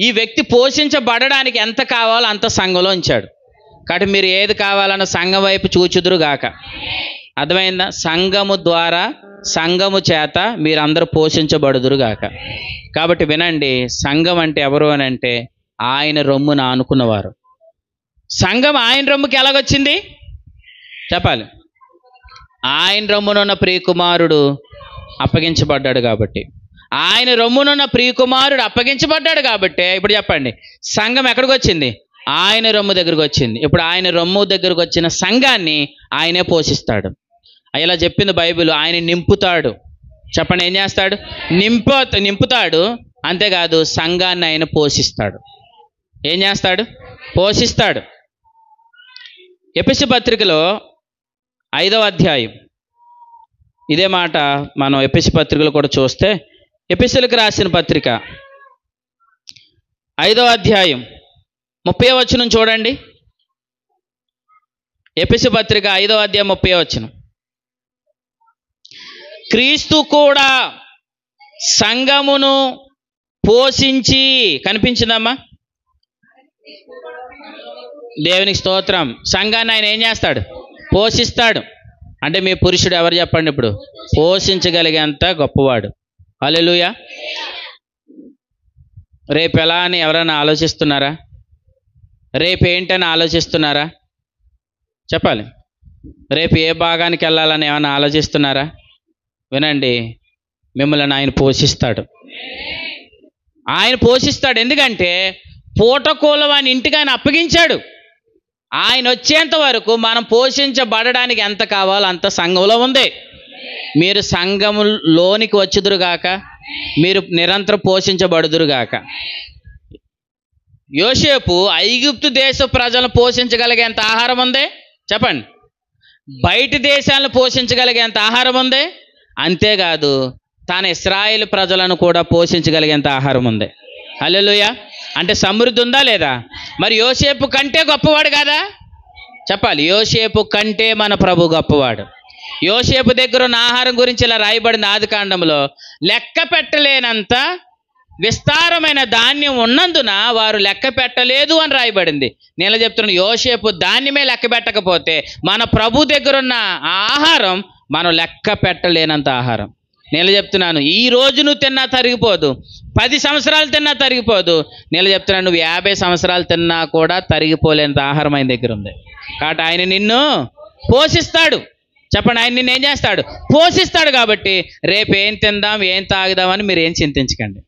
[SPEAKER 1] ఈ వ్యక్తి పోషించబడడానికి ఎంత కావాలో అంత సంఘంలో ఉంచాడు. కాబట్టి మీరు ఏది కావాలన్న సంఘం వైపు చూచుదురుగాక. అర్థమైందా? సంఘము ద్వారా సంఘము చేత మీరందరూ పోషించబడుదురుగాక. కాబట్టి వినండి, సంఘం అంటే ఎవరు అని అంటే ఆయన రొమ్మున ఆనుకున్నవారు. సంఘం ఆయన రొమ్ముకి ఎలాగొచ్చింది చెప్పాలి? ఆయన రొమ్మునున్న ప్రియకుమారుడు అప్పగించబడ్డాడు కాబట్టి. ఆయన రొమ్మునున్న ప్రియకుమారుడు అప్పగించబడ్డాడు కాబట్టి ఇప్పుడు చెప్పండి, సంఘం ఎక్కడికి వచ్చింది? ఆయన రొమ్ము దగ్గరకు వచ్చింది. ఇప్పుడు ఆయన రొమ్ము దగ్గరకు వచ్చిన సంఘాన్ని ఆయనే పోషిస్తాడు. ఇలా చెప్పింది బైబిల్. ఆయన నింపుతాడు. చెప్పండి, ఏం చేస్తాడు? నింపుతాడు. అంతేకాదు సంఘాన్ని ఆయన పోషిస్తాడు. ఏం చేస్తాడు? పోషిస్తాడు. ఎఫెసీ పత్రికలో 5వ అధ్యాయం ఇదే మాట మనం ఎఫెసీ పత్రికలో కూడా చూస్తే, ఎఫెసీయులకు రాసిన పత్రిక 5వ అధ్యాయం 30వ వచనం చూడండి. ఎఫెసీ పత్రిక 5వ అధ్యాయం 30వ వచనం. క్రీస్తు కూడా సంఘమును పోషించి, కనిపించిందమ్మా? దేవునికి స్తోత్రం. సంఘాన్ని ఆయన ఏం చేస్తాడు? పోషిస్తాడు. అంటే మీ పురుషుడు ఎవరు చెప్పండి ఇప్పుడు? పోషించగలిగేంత గొప్పవాడు. హల్లెలూయా. రేపు ఎలా అని ఎవరైనా ఆలోచిస్తున్నారా? రేపు ఏంటని ఆలోచిస్తున్నారా? చెప్పాలి. రేపు ఏ భాగానికి వెళ్ళాలని ఏమైనా ఆలోచిస్తున్నారా? వినండి, మిమ్మల్ని ఆయన పోషిస్తాడు. ఆయన పోషిస్తాడు. ఎందుకంటే పూటకూలవాని ఇంటికి ఆయన అప్పగించాడు. ఆయన వచ్చేంత వరకు మనం పోషించబడడానికి ఎంత కావాలో అంత సంఘంలో ఉంది. మీరు సంఘములోనికి వచ్చుదురుగాక, మీరు నిరంతరం పోషించబడుదురుగాక. యోసేపు ఐగుప్తు దేశ ప్రజలను పోషించగలిగేంత ఆహారం ఉంది. చెప్పండి. బయటి దేశాలను పోషించగలిగేంత ఆహారం ఉంది. అంతేకాదు తాను ఇశ్రాయేలు ప్రజలను కూడా పోషించగలిగేంత ఆహారం ఉంది. హల్లెలూయా. అంటే సమృద్ధి ఉందా లేదా? మరి యోసేపు కంటే గొప్పవాడు కాదా? చెప్పాలి. యోసేపు కంటే మన ప్రభు గొప్పవాడు. యోసేపు దగ్గర ఉన్న ఆహారం గురించి ఇలా రాయబడింది ఆదికాండంలో. లెక్క పెట్టలేనంత విస్తారమైన ధాన్యం ఉన్నందున వారు లెక్క పెట్టలేదు అని రాయబడింది. నేను చెప్తున్నాను, యోసేపు ధాన్యమే లెక్క పెట్టకపోతే మన ప్రభు దగ్గర ఉన్న ఆ ఆహారం మనం లెక్క పెట్టలేనంత ఆహారం. నేను చెప్తున్నాను, ఈ రోజు నువ్వు తిన్నా తరిగిపోదు, 10 సంవత్సరాలు తిన్నా తరిగిపోదు. నేను చెప్తున్నాను, నువ్వు 50 సంవత్సరాలు తిన్నా కూడా తరిగిపోలేనంత ఆహారం ఆయన దగ్గర ఉంది. కాబట్టి ఆయన నిన్ను పోషిస్తాడు. చెప్పండి, ఆయన నిన్ను ఏం చేస్తాడు? పోషిస్తాడు. కాబట్టి రేపు ఏం తిందాం, ఏం తాగుదామని మీరు ఏం చింతించకండి.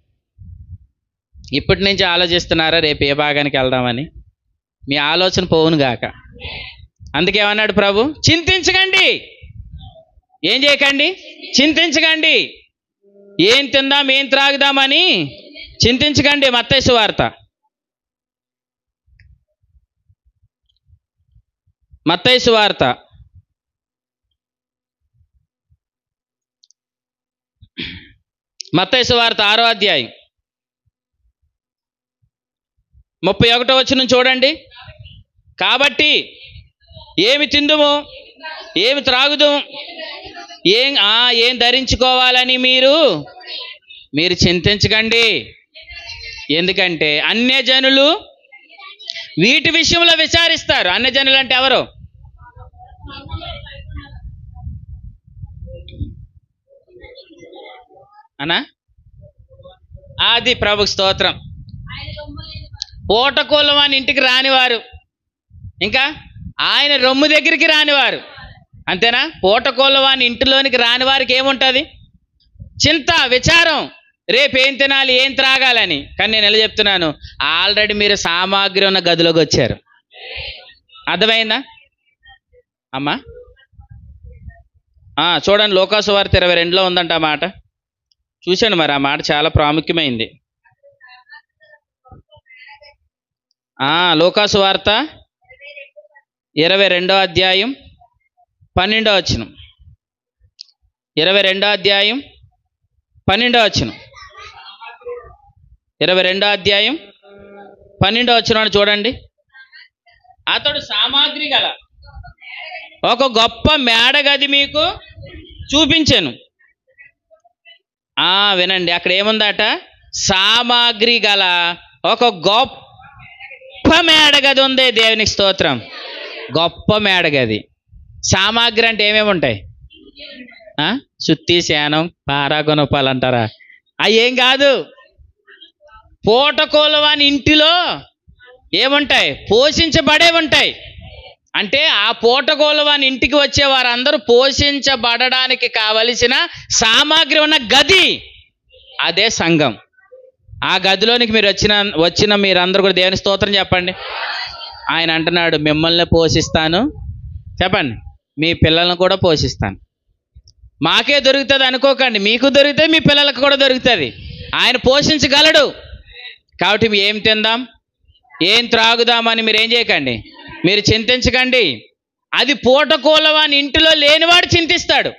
[SPEAKER 1] ఇప్పటి నుంచి ఆలోచిస్తున్నారా రేపు ఏ భాగానికి వెళ్దామని? మీ ఆలోచన పోవును గాక. అందుకేమన్నాడు ప్రభు? చింతించకండి. ఏం చేయకండి? చింతించకండి. ఏం తిందాం, ఏం త్రాగుదామని చింతించకండి. మత్తయి సువార్త, మత్తయి సువార్త 6వ అధ్యాయం 31వ వచనం చూడండి. కాబట్టి ఏమి తిందుము, ఏమి త్రాగుదుము, ఏం ధరించుకోవాలని మీరు చింతించకండి. ఎందుకంటే అన్యజనులు వీటి విషయంలో విచారిస్తారు. అన్యజనులు అంటే ఎవరు? అనా? అది ప్రభు స్తోత్రం. పూటకూలం అని ఇంటికి రానివారు, ఇంకా ఆయన రొమ్ము దగ్గరికి రానివారు. అంతేనా? పూటకూలం అని ఇంటిలోనికి రాని వారికి ఏముంటుంది? చింత, విచారం, రేపు ఏం తినాలి, ఏం త్రాగాలని. కానీ నేను ఎలా చెప్తున్నాను, ఆల్రెడీ మీరు సామాగ్రి ఉన్న గదిలోకి వచ్చారు. అర్థమైందా అమ్మా? చూడండి, లూకాసు వార్త 22లో ఉందంట ఆ మాట. చూశాను, మరి ఆ మాట చాలా ప్రాముఖ్యమైంది. లూకాసు వార్త 22వ అధ్యాయం 12వ వచనం. 22వ అధ్యాయం 12వ వచనం. 22వ అధ్యాయం 12వ వచనం చూడండి. అతడు సామాగ్రి గల ఒక గొప్ప మేడగది మీకు చూపించాను. వినండి, అక్కడ ఏముందట? సామాగ్రి గల ఒక గొప్ప మేడగది ఉంది. దేవునికి స్తోత్రం. గొప్ప మేడగది. సామాగ్రి అంటే ఏమేమి ఉంటాయి? సుత్తి, శానం, పారాగొనపాలు అంటారా? అవి ఏం కాదు. పూటకూలవాని ఇంటిలో ఏముంటాయి? పోషించబడే ఉంటాయి. అంటే ఆ పూటకూలవాని ఇంటికి వచ్చే వారందరూ పోషించబడడానికి కావలసిన సామాగ్రి ఉన్న గది, అదే సంఘం. ఆ గదిలోనికి మీరు వచ్చిన మీరందరూ కూడా దేవుని స్తోత్రం చెప్పండి. ఆయన అంటున్నాడు, మిమ్మల్ని పోషిస్తాను. చెప్పండి, మీ పిల్లలను కూడా పోషిస్తాను. మాకే దొరుకుతుంది అనుకోకండి, మీకు దొరుకుతుంది, మీ పిల్లలకు కూడా దొరుకుతుంది. ఆయన పోషించగలడు. కాబట్టి ఏం తిందాం, ఏం త్రాగుదామని మీరు ఏం చేయకండి, మీరు చింతించకండి. అది పూటకూలవాని ఇంటిలో లేనివాడు చింతిస్తాడు.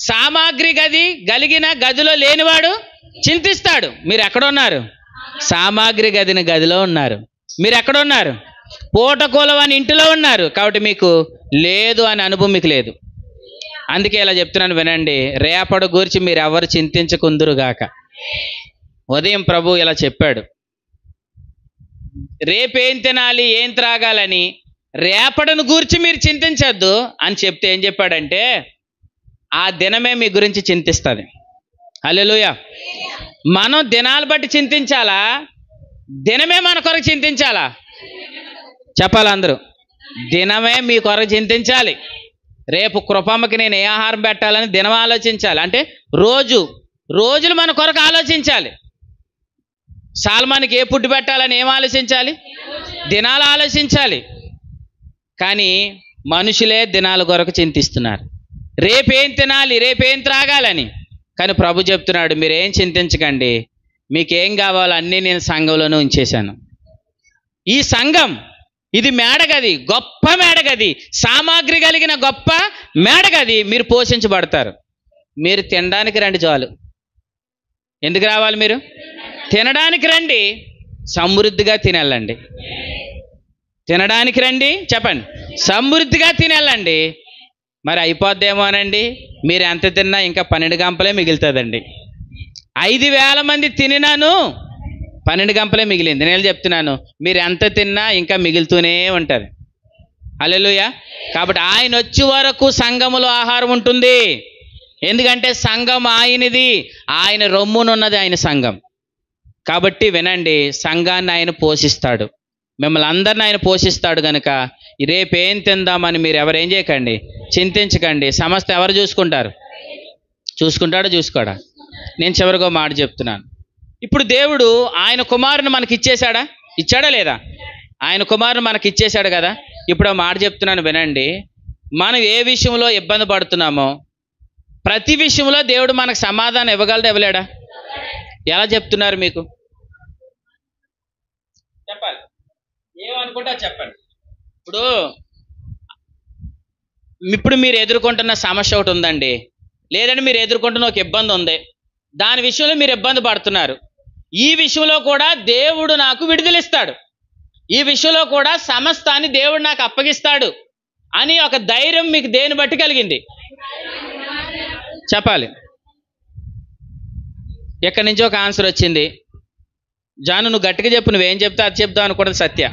[SPEAKER 1] సామాగ్రి గది కలిగిన గదిలో లేనివాడు చింతిస్తాడు. మీరు ఎక్కడున్నారు? సామాగ్రి గదిలో ఉన్నారు. మీరు ఎక్కడున్నారు? పూటకూలవాని ఇంటిలో ఉన్నారు. కాబట్టి మీకు లేదు అనే అనుభవం మీకు లేదు. అందుకే ఇలా చెప్తున్నాను, వినండి. రేపటి గురించి మీరు ఎవరు చింతించకుందురుగాక. ఉదయం ప్రభు ఇలా చెప్పాడు, రేపేం తినాలి, ఏం త్రాగాలని రేపటిని గురించి మీరు చింతించద్దు అని చెప్తే ఏం చెప్పాడంటే, ఆ దినమే మీ గురించి చింతిస్తుంది. హల్లెలూయా. మనం దినాలు బట్టి చింతించాలా, దినమే మన కొరకు చింతించాలా? చెప్పాలి అందరూ. దినమే మీ కొరకు చింతించాలి. రేపు కృపమ్మకి నేను ఏ ఆహారం పెట్టాలని దినం ఆలోచించాలి. అంటే రోజులు మన కొరకు ఆలోచించాలి. సాల్మానికి ఏ ఫుడ్ పెట్టాలని ఏం ఆలోచించాలి? దినాలు ఆలోచించాలి. కానీ మనుషులే దినాల కొరకు చింతిస్తున్నారు, రేపేం తినాలి, రేపేం త్రాగాలని. కానీ ప్రభు చెప్తున్నాడు, మీరేం చింతించకండి, మీకేం కావాలో అన్నీ నేను సంఘంలోనే ఉంచేశాను. ఈ సంఘం ఇది మేడగది, గొప్ప మేడగది, సామాగ్రి కలిగిన గొప్ప మేడగది. మీరు పోషించబడతారు. మీరు తినడానికి రండి చాలు. ఎందుకు రావాలి? మీరు తినడానికి రండి, సమృద్ధిగా తినెళ్ళండి. తినడానికి రండి, చెప్పండి, సమృద్ధిగా తినెళ్ళండి. మరి అయిపోద్దేమోనండి, మీరు ఎంత తిన్నా ఇంకా 12 గంపలే మిగులుతుందండి. 5,000 మంది తినినాను 12 గంపలే మిగిలింది. నేను చెప్తున్నాను, మీరు ఎంత తిన్నా ఇంకా మిగులుతూనే ఉంటారు. హల్లెలూయా. కాబట్టి ఆయన వచ్చే వరకు సంఘములో ఆహారం ఉంటుంది. ఎందుకంటే సంఘం ఆయనది, ఆయన రొమ్మునున్నది ఆయన సంఘం. కాబట్టి వినండి, సంఘాన్ని ఆయన పోషిస్తాడు, మిమ్మల్ని అందరిని ఆయన పోషిస్తాడు. కనుక రేపేం తిందామని మీరు ఎవరేం చేయకండి, చింతించకండి. సమస్త ఎవరు చూసుకుంటారు? చూసుకుంటాడో చూసుకోడా? నేను చివరిగా మాట చెప్తున్నాను. ఇప్పుడు దేవుడు ఆయన కుమారుని మనకి ఇచ్చేశాడా? ఇచ్చాడా లేదా? ఆయన కుమారుని మనకి ఇచ్చేశాడు కదా. ఇప్పుడు మాట చెప్తున్నాను వినండి. మనం ఏ విషయంలో ఇబ్బంది పడుతున్నామో ప్రతి విషయంలో దేవుడు మనకు సమాధానం ఇవ్వగలడా ఇవ్వలేడా? ఎలా చెప్తున్నారు మీకు? చెప్పాలి, ఏమనుకుంటా చెప్పండి. ఇప్పుడు మీరు ఎదుర్కొంటున్న సమస్య ఒకటి ఉందండి, లేదంటే మీరు ఎదుర్కొంటున్న ఒక ఇబ్బంది ఉంది, దాని విషయంలో మీరు ఇబ్బంది పడుతున్నారు. ఈ విషయంలో కూడా దేవుడు నాకు విడుదలిస్తాడు, ఈ విషయంలో కూడా సమస్తాన్ని దేవుడు నాకు అప్పగిస్తాడు అని ఒక ధైర్యం మీకు దేని బట్టి కలిగింది? చెప్పాలి. ఎక్కడి నుంచో ఒక ఆన్సర్ వచ్చింది. జాను, నువ్వు గట్టిగా చెప్పు, నువ్వేం చెప్తా అది చెప్తావు అనుకున్నది సత్య.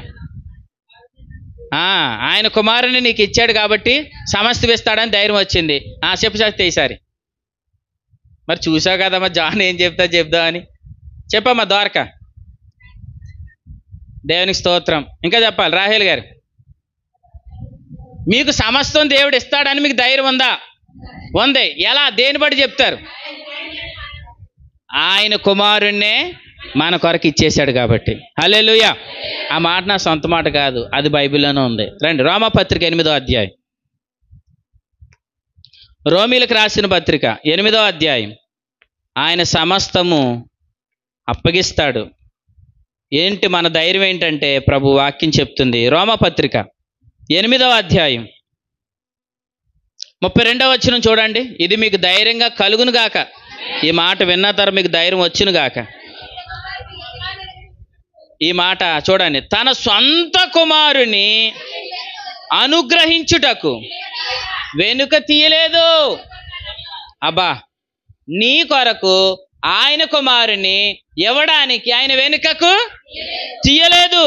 [SPEAKER 1] ఆయన కుమారుని నీకు ఇచ్చాడు కాబట్టి సమస్తం ఇస్తాడని ధైర్యం వచ్చింది. చెప్పు సత్య ఈసారి. మరి చూసావు కదా మరి జాన్ ఏం చెప్తా అని. చెప్పమ్మా ద్వారక. దేవునికి స్తోత్రం. ఇంకా చెప్పాలి రాహేల్ గారు. మీకు సమస్తం దేవుడు ఇస్తాడని మీకు ధైర్యం ఉందా? ఉంది. ఎలా? దేని బట్టి చెప్తారు? ఆయన కుమారుణ్ణే మన కొరకు ఇచ్చేశాడు కాబట్టి. హల్లెలూయా. ఆ మాట నా సొంత మాట కాదు, అది బైబిల్లోనే ఉంది. రండి, రోమాపత్రిక 8వ అధ్యాయం. రోమీలకు రాసిన పత్రిక 8వ అధ్యాయం. ఆయన సమస్తము అప్పగిస్తాడు. ఏంటి మన ధైర్యం ఏంటంటే ప్రభు వాక్యం చెప్తుంది. రోమపత్రిక 8వ అధ్యాయం 32వ వచనం చూడండి. ఇది మీకు ధైర్యంగా కలుగును గాక. ఈ మాట విన్న తర్వాత మీకు ధైర్యం వచ్చును గాక. ఈ మాట చూడండి. తన సొంత కుమారుని అనుగ్రహించుటకు వెనుక తీయలేదు. అబ్బా, నీ కొరకు ఆయన కుమారుని ఇవ్వడానికి ఆయన వెనుకకు తీయలేదు.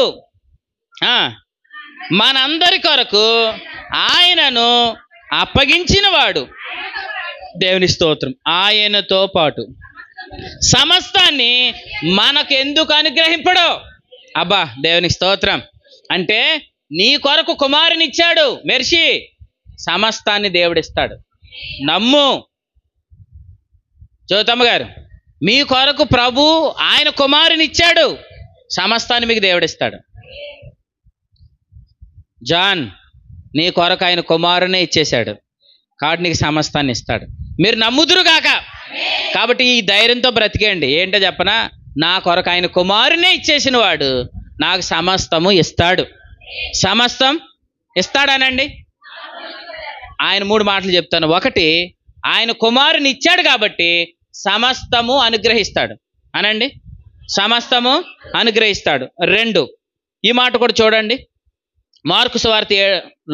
[SPEAKER 1] మనందరి కొరకు ఆయనను అప్పగించిన వాడు. దేవుని స్తోత్రం. ఆయనతో పాటు సమస్తాన్ని మనకు ఎందుకు అనుగ్రహింపడు? అబ్బా, దేవునికి స్తోత్రం. అంటే నీ కొరకు కుమారుని ఇచ్చాడు, మెర్షి సమస్తాన్ని దేవుడిస్తాడు. నమ్ము. జ్యోతమ్మ గారు, మీ కొరకు ప్రభు ఆయన కుమారుని ఇచ్చాడు, సమస్తాన్ని మీకు దేవుడిస్తాడు. జాన్, నీ కొరకు ఆయన కుమారునే ఇచ్చేశాడు కాబట్టి నీకు సమస్తాన్ని ఇస్తాడు. మీరు నమ్ముదురు గాక. కాబట్టి ఈ ధైర్యంతో బ్రతికేయండి. ఏంటో చెప్పనా? నా కొరకు ఆయన కుమారునే ఇచ్చేసిన వాడు నాకు సమస్తము ఇస్తాడు. సమస్తం ఇస్తాడనండి. ఆయన 3 మాటలు చెప్తాను. 1, ఆయన కుమారుని ఇచ్చాడు కాబట్టి సమస్తము అనుగ్రహిస్తాడు అనండి. సమస్తము అనుగ్రహిస్తాడు. 2, ఈ మాట కూడా చూడండి. మార్కు సువార్త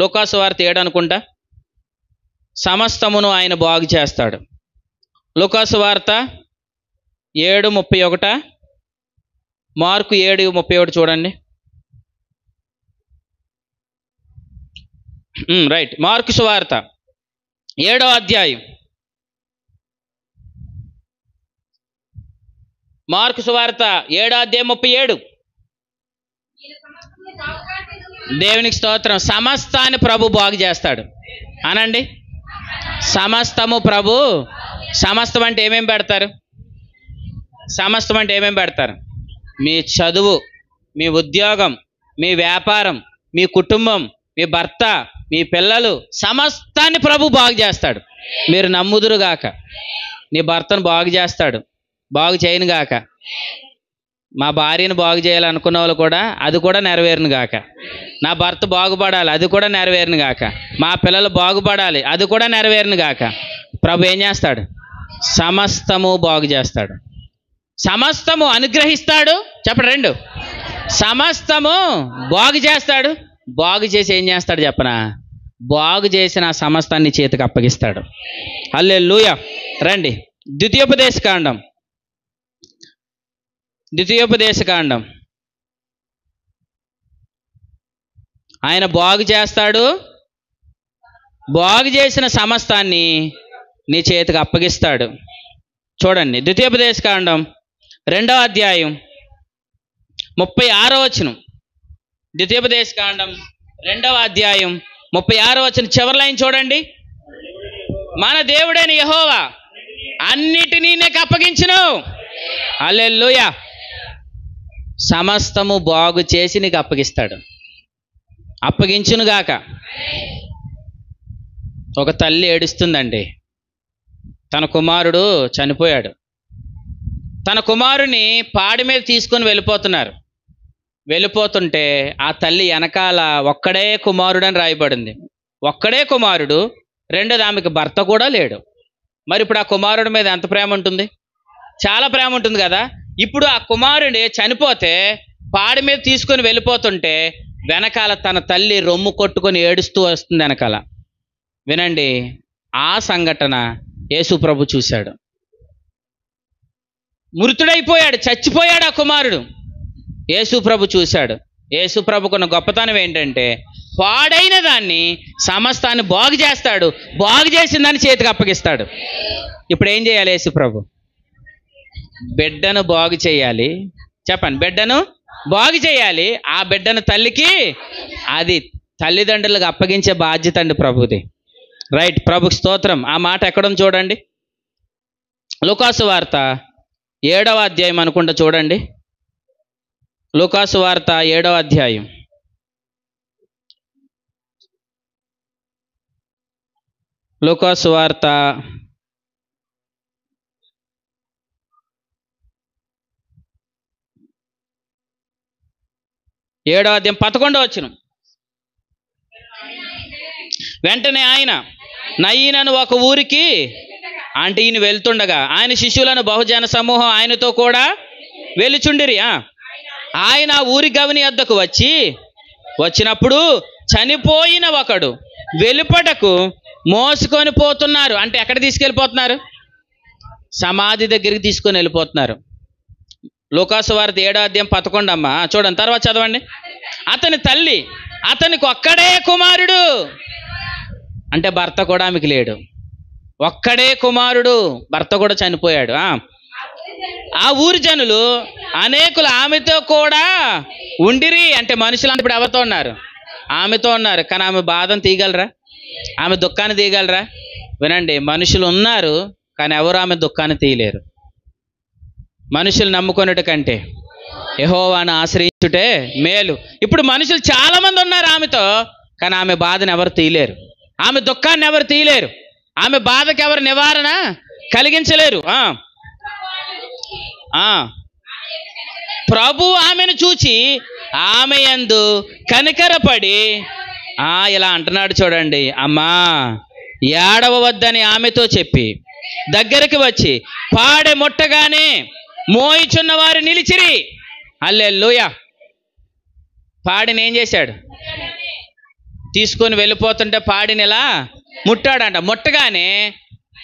[SPEAKER 1] లూకా సువార్త 7 అనుకుంటా. సమస్తమును ఆయన బాగు చేస్తాడు. లూకా సువార్త 7:31, మార్కు 7:31 చూడండి. రైట్. మార్కు సువార్త 7వ అధ్యాయం. మార్కు సువార్త 7వ అధ్యాయం 37. దేవునికి స్తోత్రం. సమస్తాన్ని ప్రభు బాగు చేస్తాడు అనండి. సమస్తము ప్రభు. సమస్తం అంటే ఏమేమి పెడతారు? సమస్తం అంటే ఏమేమి పెడతారు? మీ చదువు, మీ ఉద్యోగం, మీ వ్యాపారం, మీ కుటుంబం, మీ భర్త, మీ పిల్లలు, సమస్తాన్ని ప్రభు బాగు చేస్తాడు. మీరు నమ్ముదురు గాక. నీ భర్తను బాగు చేస్తాడు, బాగు చేయను గాక. మా భార్యను బాగు చేయాలనుకున్న వాళ్ళు కూడా అది కూడా నెరవేరును గాక. నా భర్త బాగుపడాలి, అది కూడా నెరవేరును గాక. మా పిల్లలు బాగుపడాలి, అది కూడా నెరవేరును గాక. ప్రభు ఏం చేస్తాడు? సమస్తము బాగు చేస్తాడు. సమస్తము అనుగ్రహిస్తాడు. చెప్పండి 2. సమస్తము బాగు చేస్తాడు. బాగు చేసి ఏం చేస్తాడు చెప్పనా? బాగు చేసిన ఆ సమస్తాన్ని చేతికి అప్పగిస్తాడు. హల్లెలూయా. రండి, ద్వితీయోపదేశకాండం ద్వితీయోపదేశకాండం. ఆయన బాగు చేస్తాడు, బాగు చేసిన సమస్తాన్ని నీ చేతికి అప్పగిస్తాడు. చూడండి, ద్వితీయోపదేశకాండం 2వ అధ్యాయం 36వ వచనం. ద్వితీయోపదేశకాండం 2వ అధ్యాయం 36వ వచనం చివరి లైన్ చూడండి. మన దేవుడైన యెహోవా అన్నిటినీ నీకు అప్పగించును. హల్లెలూయా. సమస్తము బాగు చేసి నీకు అప్పగిస్తాడు. అప్పగించునుగాక. ఒక తల్లి ఏడుస్తుందండి. తన కుమారుడు చనిపోయాడు. తన కుమారుని పాడి మీద తీసుకొని వెళ్ళిపోతుంటే ఆ తల్లి వెనకాల ఒక్కడే కుమారుడు అని రాయబడింది. ఒక్కడే కుమారుడు. రెండోది, ఆమెకు భర్త కూడా లేడు. మరి ఇప్పుడు ఆ కుమారుడి మీద ఎంత ప్రేమ ఉంటుంది? చాలా ప్రేమ ఉంటుంది కదా. ఇప్పుడు ఆ కుమారుడి చనిపోతే పాడి మీద తీసుకొని వెళ్ళిపోతుంటే వెనకాల తన తల్లి రొమ్ము కొట్టుకొని ఏడుస్తూ వస్తుంది వెనకాల. వినండి, ఆ సంఘటన యేసు ప్రభు చూశాడు. మృతుడైపోయాడు, చచ్చిపోయాడు ఆ కుమారుడు. యేసు ప్రభు చూశాడు. యేసు ప్రభుకున్న గొప్పతనం ఏంటంటే పాడైన దాన్ని సమస్తాన్ని బాగు చేస్తాడు. బాగు చేసిన దాన్ని చేతికి అప్పగిస్తాడు. ఇప్పుడు ఏం చేయాలి యేసు ప్రభు? బిడ్డను బాగు చేయాలి. చెప్పండి, బిడ్డను బాగు చేయాలి. ఆ బిడ్డను తల్లికి, అది తల్లిదండ్రులకు అప్పగించే బాధ్యత అండి ప్రభుది. రైట్, ప్రభుకి స్తోత్రం. ఆ మాట ఎక్కడుంది చూడండి. లూకాసు వార్త 7వ అధ్యాయం అనుకుంటా చూడండి. లూకాసు వార్త 7వ అధ్యాయం. లూకాసు వార్త 7వ అధ్యాయం 11వ వచనం. వెంటనే ఆయన నయీనను ఒక ఊరికి, అంటే ఈయన వెళ్తుండగా ఆయన శిష్యులను బహుజన సమూహం ఆయనతో కూడా వెలుచుండిరి. ఆయన ఆ ఊరి గవిని వద్దకు వచ్చినప్పుడు చనిపోయిన ఒకడు వెలుపటకు మోసుకొని పోతున్నారు. అంటే ఎక్కడ తీసుకెళ్ళిపోతున్నారు? సమాధి దగ్గరికి తీసుకొని వెళ్ళిపోతున్నారు. లూకాసు వార్త 7వ అధ్యాయం 11 అమ్మ చూడండి, తర్వాత చదవండి. అతని తల్లి, అతనికి ఒక్కడే కుమారుడు, అంటే భర్త కూడా ఆమెకి లేడు. ఒక్కడే కుమారుడు, భర్త కూడా చనిపోయాడు. ఆ ఊరి జనులు అనేకులు ఆమెతో కూడా ఉండిరి. అంటే మనుషులు అంటే ఇప్పుడు ఎవరితో ఉన్నారు? ఆమెతో ఉన్నారు. కానీ ఆమె బాధను తీయగలరా? ఆమె దుఃఖాన్ని తీయగలరా? వినండి, మనుషులు ఉన్నారు కానీ ఎవరు ఆమె దుఃఖాన్ని తీయలేరు. మనుషులు నమ్ముకున్నట్టు కంటే యెహోవాను ఆశ్రయించుటే మేలు. ఇప్పుడు మనుషులు చాలా మంది ఉన్నారు ఆమెతో, కానీ ఆమె బాధను ఎవరు తీయలేరు. ఆమె దుఃఖాన్ని ఎవరు తీయలేరు. ఆమె బాధకు ఎవరు నివారణ కలిగించలేరు. ప్రభు ఆమెను చూచి ఆమె యందు కనికరపడి ఇలా అంటున్నాడు చూడండి. అమ్మా, ఏడవవద్దని ఆమెతో చెప్పి దగ్గరికి వచ్చి పాడె ముట్టగానే మోయిచున్న వారు నిలిచిరి. హల్లెలూయా. పాడిని ఏం చేశాడు? తీసుకొని వెళ్ళిపోతుంటే పాడిని ఇలా ముట్టాడంట. ముట్టగానే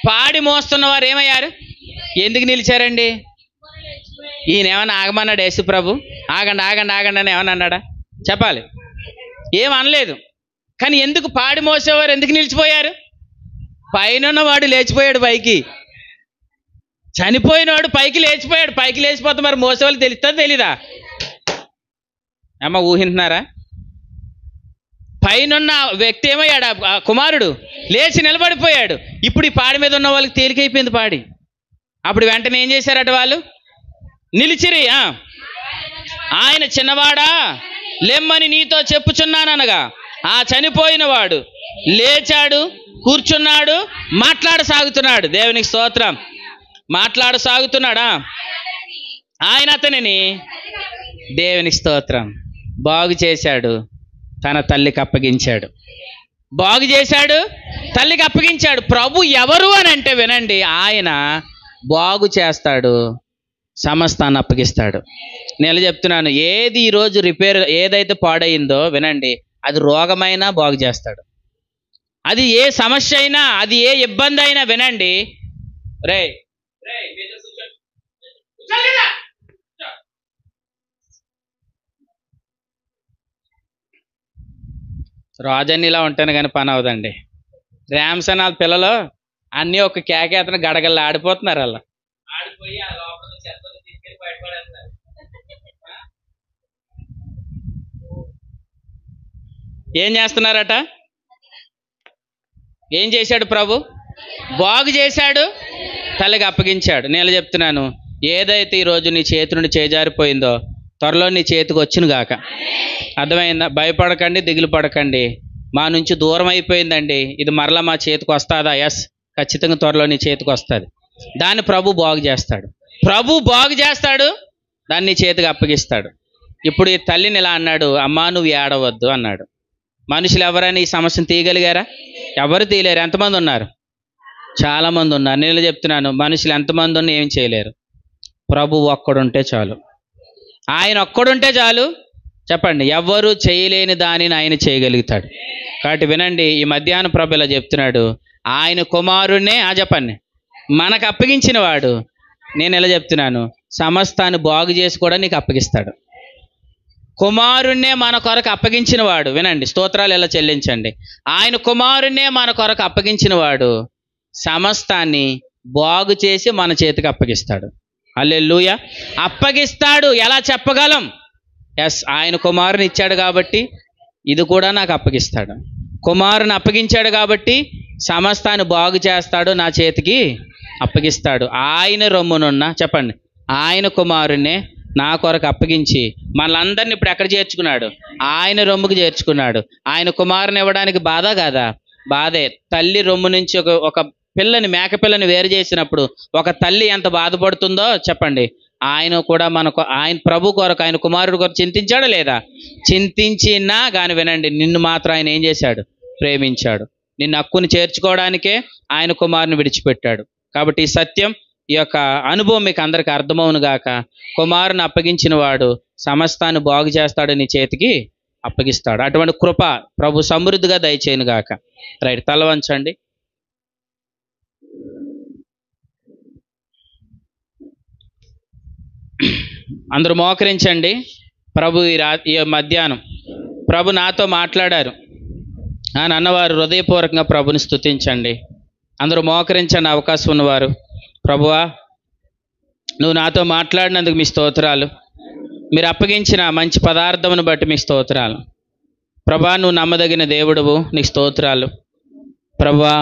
[SPEAKER 1] పాడి మోస్తున్న వారు ఏమయ్యారు? ఎందుకు నిలిచారండి? ఈయన ఏమన్నా ఆగమన్నాడు యేసు ప్రభు? ఆగండి ఆగండి ఆగండి అని ఏమన్నా అన్నాడా? చెప్పాలి. ఏమనలేదు. కానీ ఎందుకు పాడి మోసేవారు ఎందుకు నిలిచిపోయారు? పైన వాడు లేచిపోయాడు పైకి. చనిపోయినవాడు పైకి లేచిపోయాడు. పైకి లేచిపోతే మరి మోసేవాళ్ళు తెలుస్తుందా తెలీదా? అమ్మ ఊహింటున్నారా? పైనున్న వ్యక్తి ఏమయ్యాడు? ఆ కుమారుడు లేచి నిలబడిపోయాడు. ఇప్పుడు ఈ పాడి మీద ఉన్న వాళ్ళకి తేలికైపోయింది పాడి. అప్పుడు వెంటనే ఏం చేశారట వాళ్ళు? నిలిచిరి. ఆయన చిన్నవాడా లెమ్మని నీతో చెప్పుచున్నాననగా ఆ చనిపోయిన వాడు లేచాడు, కూర్చున్నాడు, మాట్లాడసాగుతున్నాడు. దేవునికి స్తోత్రం. మాట్లాడసాగుతున్నాడా? ఆయన అతనిని, దేవునికి స్తోత్రం, బాగు చేశాడు, తన తల్లికి అప్పగించాడు. బాగు చేశాడు, తల్లికి అప్పగించాడు. ప్రభు ఎవరు అని అంటే వినండి, ఆయన బాగు చేస్తాడు, సమస్తాన్ని అప్పగిస్తాడు. నేను చెప్తున్నాను, ఏది ఈరోజు ఏదైతే పాడైందో వినండి, అది రోగమైనా బాగు చేస్తాడు. అది ఏ సమస్య అయినా, అది ఏ ఇబ్బంది అయినా వినండి. రే రాజన్ని ఇలా ఉంటాను కానీ పని అవదండి. ర్యామ్సన్ వాళ్ళ పిల్లలు అన్నీ ఒక కేకేతను గడగల్లా ఆడిపోతున్నారు. అలా ఆడిపోయి ఆ లోపల చెత్తలు తీసుకెళ్ళి బయటపడేస్తారు. ఏం చేస్తున్నారట? ఏం చేశాడు ప్రభు? బాగు చేశాడు, తల్లికి అప్పగించాడు. నేను చెప్తున్నాను, ఏదైతే ఈరోజు నీ చేతి నుండి చేజారిపోయిందో త్వరలో నీ చేతికి వచ్చును గాక. అర్థమైందా? భయపడకండి, దిగులు పడకండి. మా నుంచి దూరం అయిపోయిందండి, ఇది మరలా మా చేతికి వస్తుందా? ఎస్, ఖచ్చితంగా త్వరలో నీ చేతికి వస్తుంది. దాన్ని ప్రభు బాగు చేస్తాడు. ప్రభు బాగు చేస్తాడు, దాన్ని నీ చేతికి అప్పగిస్తాడు. ఇప్పుడు ఈ తల్లిని ఇలా అన్నాడు, అమ్మా నువ్వు ఏడవద్దు అన్నాడు. మనుషులు ఎవరైనా ఈ సమస్యను తీయగలిగారా? ఎవరు తీయలేరు. ఎంతమంది ఉన్నారు? చాలామంది ఉన్నారు. నేను చెప్తున్నాను, మనుషులు ఎంతమంది ఉన్నా ఏం చేయలేరు. ప్రభు ఒక్కడుంటే చాలు. ఆయన ఒక్కడుంటే చాలు. చెప్పండి, ఎవరు చేయలేని దానిని ఆయన చేయగలుగుతాడు. కాబట్టి వినండి, ఈ మధ్యాహ్నం ప్రభు ఇలా చెప్తున్నాడు, ఆయన కుమారుణ్ణే చెప్పండి మనకు అప్పగించిన వాడు. నేను ఇలా చెప్తున్నాను, సమస్తాన్ని బాగు చేసి కూడా నీకు అప్పగిస్తాడు. కుమారుణ్ణే మన కొరకు అప్పగించిన వాడు. వినండి, స్తోత్రాలు ఎలా చెల్లించండి. ఆయన కుమారుణ్ణే మన కొరకు అప్పగించిన వాడు సమస్తాన్ని బాగు చేసి మన చేతికి అప్పగిస్తాడు. హల్లెలూయా. అప్పగిస్తాడు. ఎలా చెప్పగలం? ఎస్, ఆయన కుమారుని ఇచ్చాడు కాబట్టి ఇది కూడా నాకు అప్పగిస్తాడు. కుమారుని అప్పగించాడు కాబట్టి సమస్తాన్ని బాగు చేస్తాడు, నా చేతికి అప్పగిస్తాడు. ఆయన రొమ్మునున్న చెప్పండి, ఆయన కుమారుణ్ణే నా కొరకు అప్పగించి మనలందరినీ ఇప్పుడు ఎక్కడ చేర్చుకున్నాడు? ఆయన రొమ్ముకు చేర్చుకున్నాడు. ఆయన కుమారుని ఇవ్వడానికి బాధ కాదా? బాధే. తల్లి రొమ్ము నుంచి ఒక పిల్లని, మేక పిల్లని వేరు చేసినప్పుడు ఒక తల్లి ఎంత బాధపడుతుందో చెప్పండి. ఆయన కూడా మనకు, ఆయన ప్రభు కొరకు, ఆయన కుమారుడు కొరకు చింతించాడా లేదా? చింతించినా కానీ వినండి, నిన్ను మాత్రం ఆయన ఏం చేశాడు? ప్రేమించాడు. నిన్ను హక్కుని చేర్చుకోవడానికే ఆయన కుమారుని విడిచిపెట్టాడు. కాబట్టి ఈ సత్యం, ఈ యొక్క అనుభవం మీకు అందరికీ అర్థమవును గాక. కుమారుని అప్పగించిన వాడు సమస్తాన్ని బాగు చేస్తాడు, నీ చేతికి అప్పగిస్తాడు. అటువంటి కృప ప్రభు సమృద్ధిగా దయచేయను గాక. రైట్, తల వంచండి. అందరూ మోకరించండి. ప్రభు ఈ మధ్యాహ్నం ప్రభు నాతో మాట్లాడారు అని అన్నవారు హృదయపూర్వకంగా ప్రభుని స్తుతించండి. అందరూ మోకరించండి అవకాశం ఉన్నవారు. ప్రభువా, నువ్వు నాతో మాట్లాడినందుకు మీ స్తోత్రాలు. మీరు అప్పగించిన మంచి పదార్థమును బట్టి మీ స్తోత్రాలు. ప్రభువా, నువ్వు నమ్మదగిన దేవుడువు, నీ స్తోత్రాలు. ప్రభువా,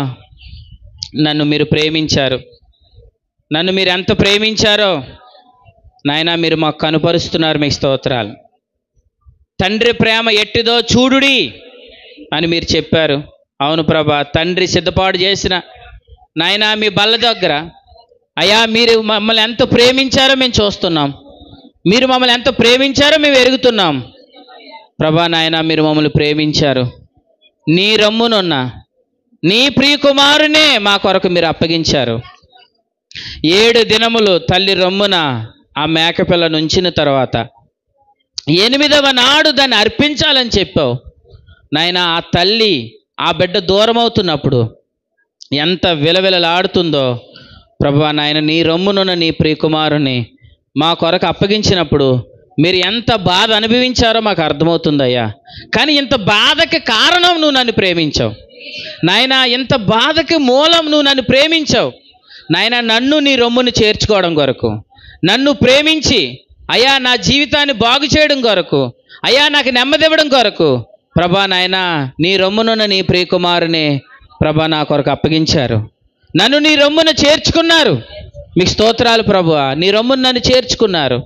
[SPEAKER 1] నన్ను మీరు ప్రేమించారు. నన్ను మీరు ఎంత ప్రేమించారో నాయనా మీరు మాకు కనుపరుస్తున్నారు, మీకు స్తోత్రాలు. తండ్రి ప్రేమ ఎట్టిదో చూడుడి అని మీరు చెప్పారు. అవును ప్రభా, తండ్రి సిద్ధపాటు చేసిన నాయనా మీ బల్ల దగ్గర అయ్యా మీరు మమ్మల్ని ఎంత ప్రేమించారో మేము చూస్తున్నాం. మీరు మమ్మల్ని ఎంత ప్రేమించారో మేము ఎరుగుతున్నాం. ప్రభా నాయనా, మీరు మమ్మల్ని ప్రేమించారు. నీ రొమ్మునున్న నీ ప్రియకుమారునే మా కొరకు మీరు అప్పగించారు. 7 దినములు తల్లి రొమ్మున ఆ మేకపిల్లను ఉంచిన తర్వాత 8వ నాడు దాన్ని అర్పించాలని చెప్పావు నాయన. ఆ తల్లి ఆ బిడ్డ దూరం అవుతున్నప్పుడు ఎంత విలవిలలాడుతుందో ప్రభువా నాయన. నీ రొమ్మునున్న నీ ప్రియకుమారుని మా కొరకు అప్పగించినప్పుడు మీరు ఎంత బాధ అనుభవించారో మాకు అర్థమవుతుందయ్యా. కానీ ఇంత బాధకి కారణం నువ్వు నన్ను ప్రేమించావు నాయన. ఇంత బాధకి మూలం నువ్వు నన్ను ప్రేమించావు నాయన. నన్ను నీ రొమ్మును చేర్చుకోవడం కొరకు, నన్ను ప్రేమించి అయ్యా నా జీవితాన్ని బాగు చేయడం కొరకు, అయ్యా నాకు నెమ్మదివ్వడం కొరకు ప్రభా నాయన నీ రొమ్మునున్న నీ ప్రియకుమారుని ప్రభా నా కొరకు అప్పగించారు. నన్ను నీ రొమ్మును చేర్చుకున్నారు. మీకు స్తోత్రాలు ప్రభువా. నీ రొమ్మును నన్ను చేర్చుకున్నారు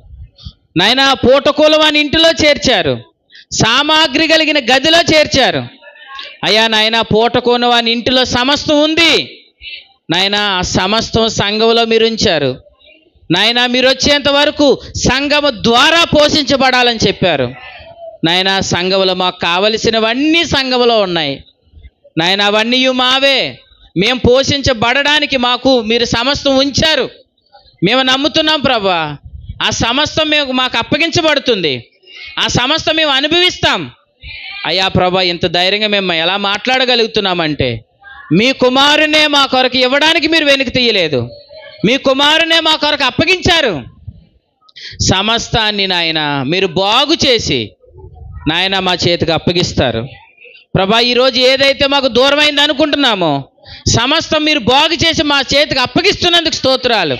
[SPEAKER 1] నాయన. పూటకూలవాని ఇంటిలో చేర్చారు, సామాగ్రి కలిగిన గదిలో చేర్చారు అయ్యా నాయన. పూటకూలవాని ఇంటిలో సమస్తం ఉంది నాయన. ఆ సమస్తం సంఘంలో మీరు ఉంచారు నాయన. మీరు వచ్చేంత వరకు సంఘము ద్వారా పోషించబడాలని చెప్పారు నాయన. సంఘములో మాకు కావలసినవన్నీ సంఘములో ఉన్నాయి నాయన. అవన్నీ మావే. మేము పోషించబడడానికి మాకు మీరు సమస్తం ఉంచారు. మేము నమ్ముతున్నాం ప్రభా. ఆ సమస్తం మాకు అప్పగించబడుతుంది. ఆ సమస్తం మేము అనుభవిస్తాం అయ్యా ప్రభా. ఇంత ధైర్యంగా మేము ఎలా మాట్లాడగలుగుతున్నామంటే మీ కుమారునే మా కొరకు ఇవ్వడానికి మీరు వెనక్కి తీయలేదు. మీ కుమారునే మా కొరకు అప్పగించారు. సమస్తాన్ని నాయన మీరు బాగు చేసి నాయన మా చేతికి అప్పగిస్తారు. ప్రభా ఈరోజు ఏదైతే మాకు దూరమైంది అనుకుంటున్నామో సమస్తం మీరు బాగు చేసి మా చేతికి అప్పగిస్తున్నందుకు స్తోత్రాలు.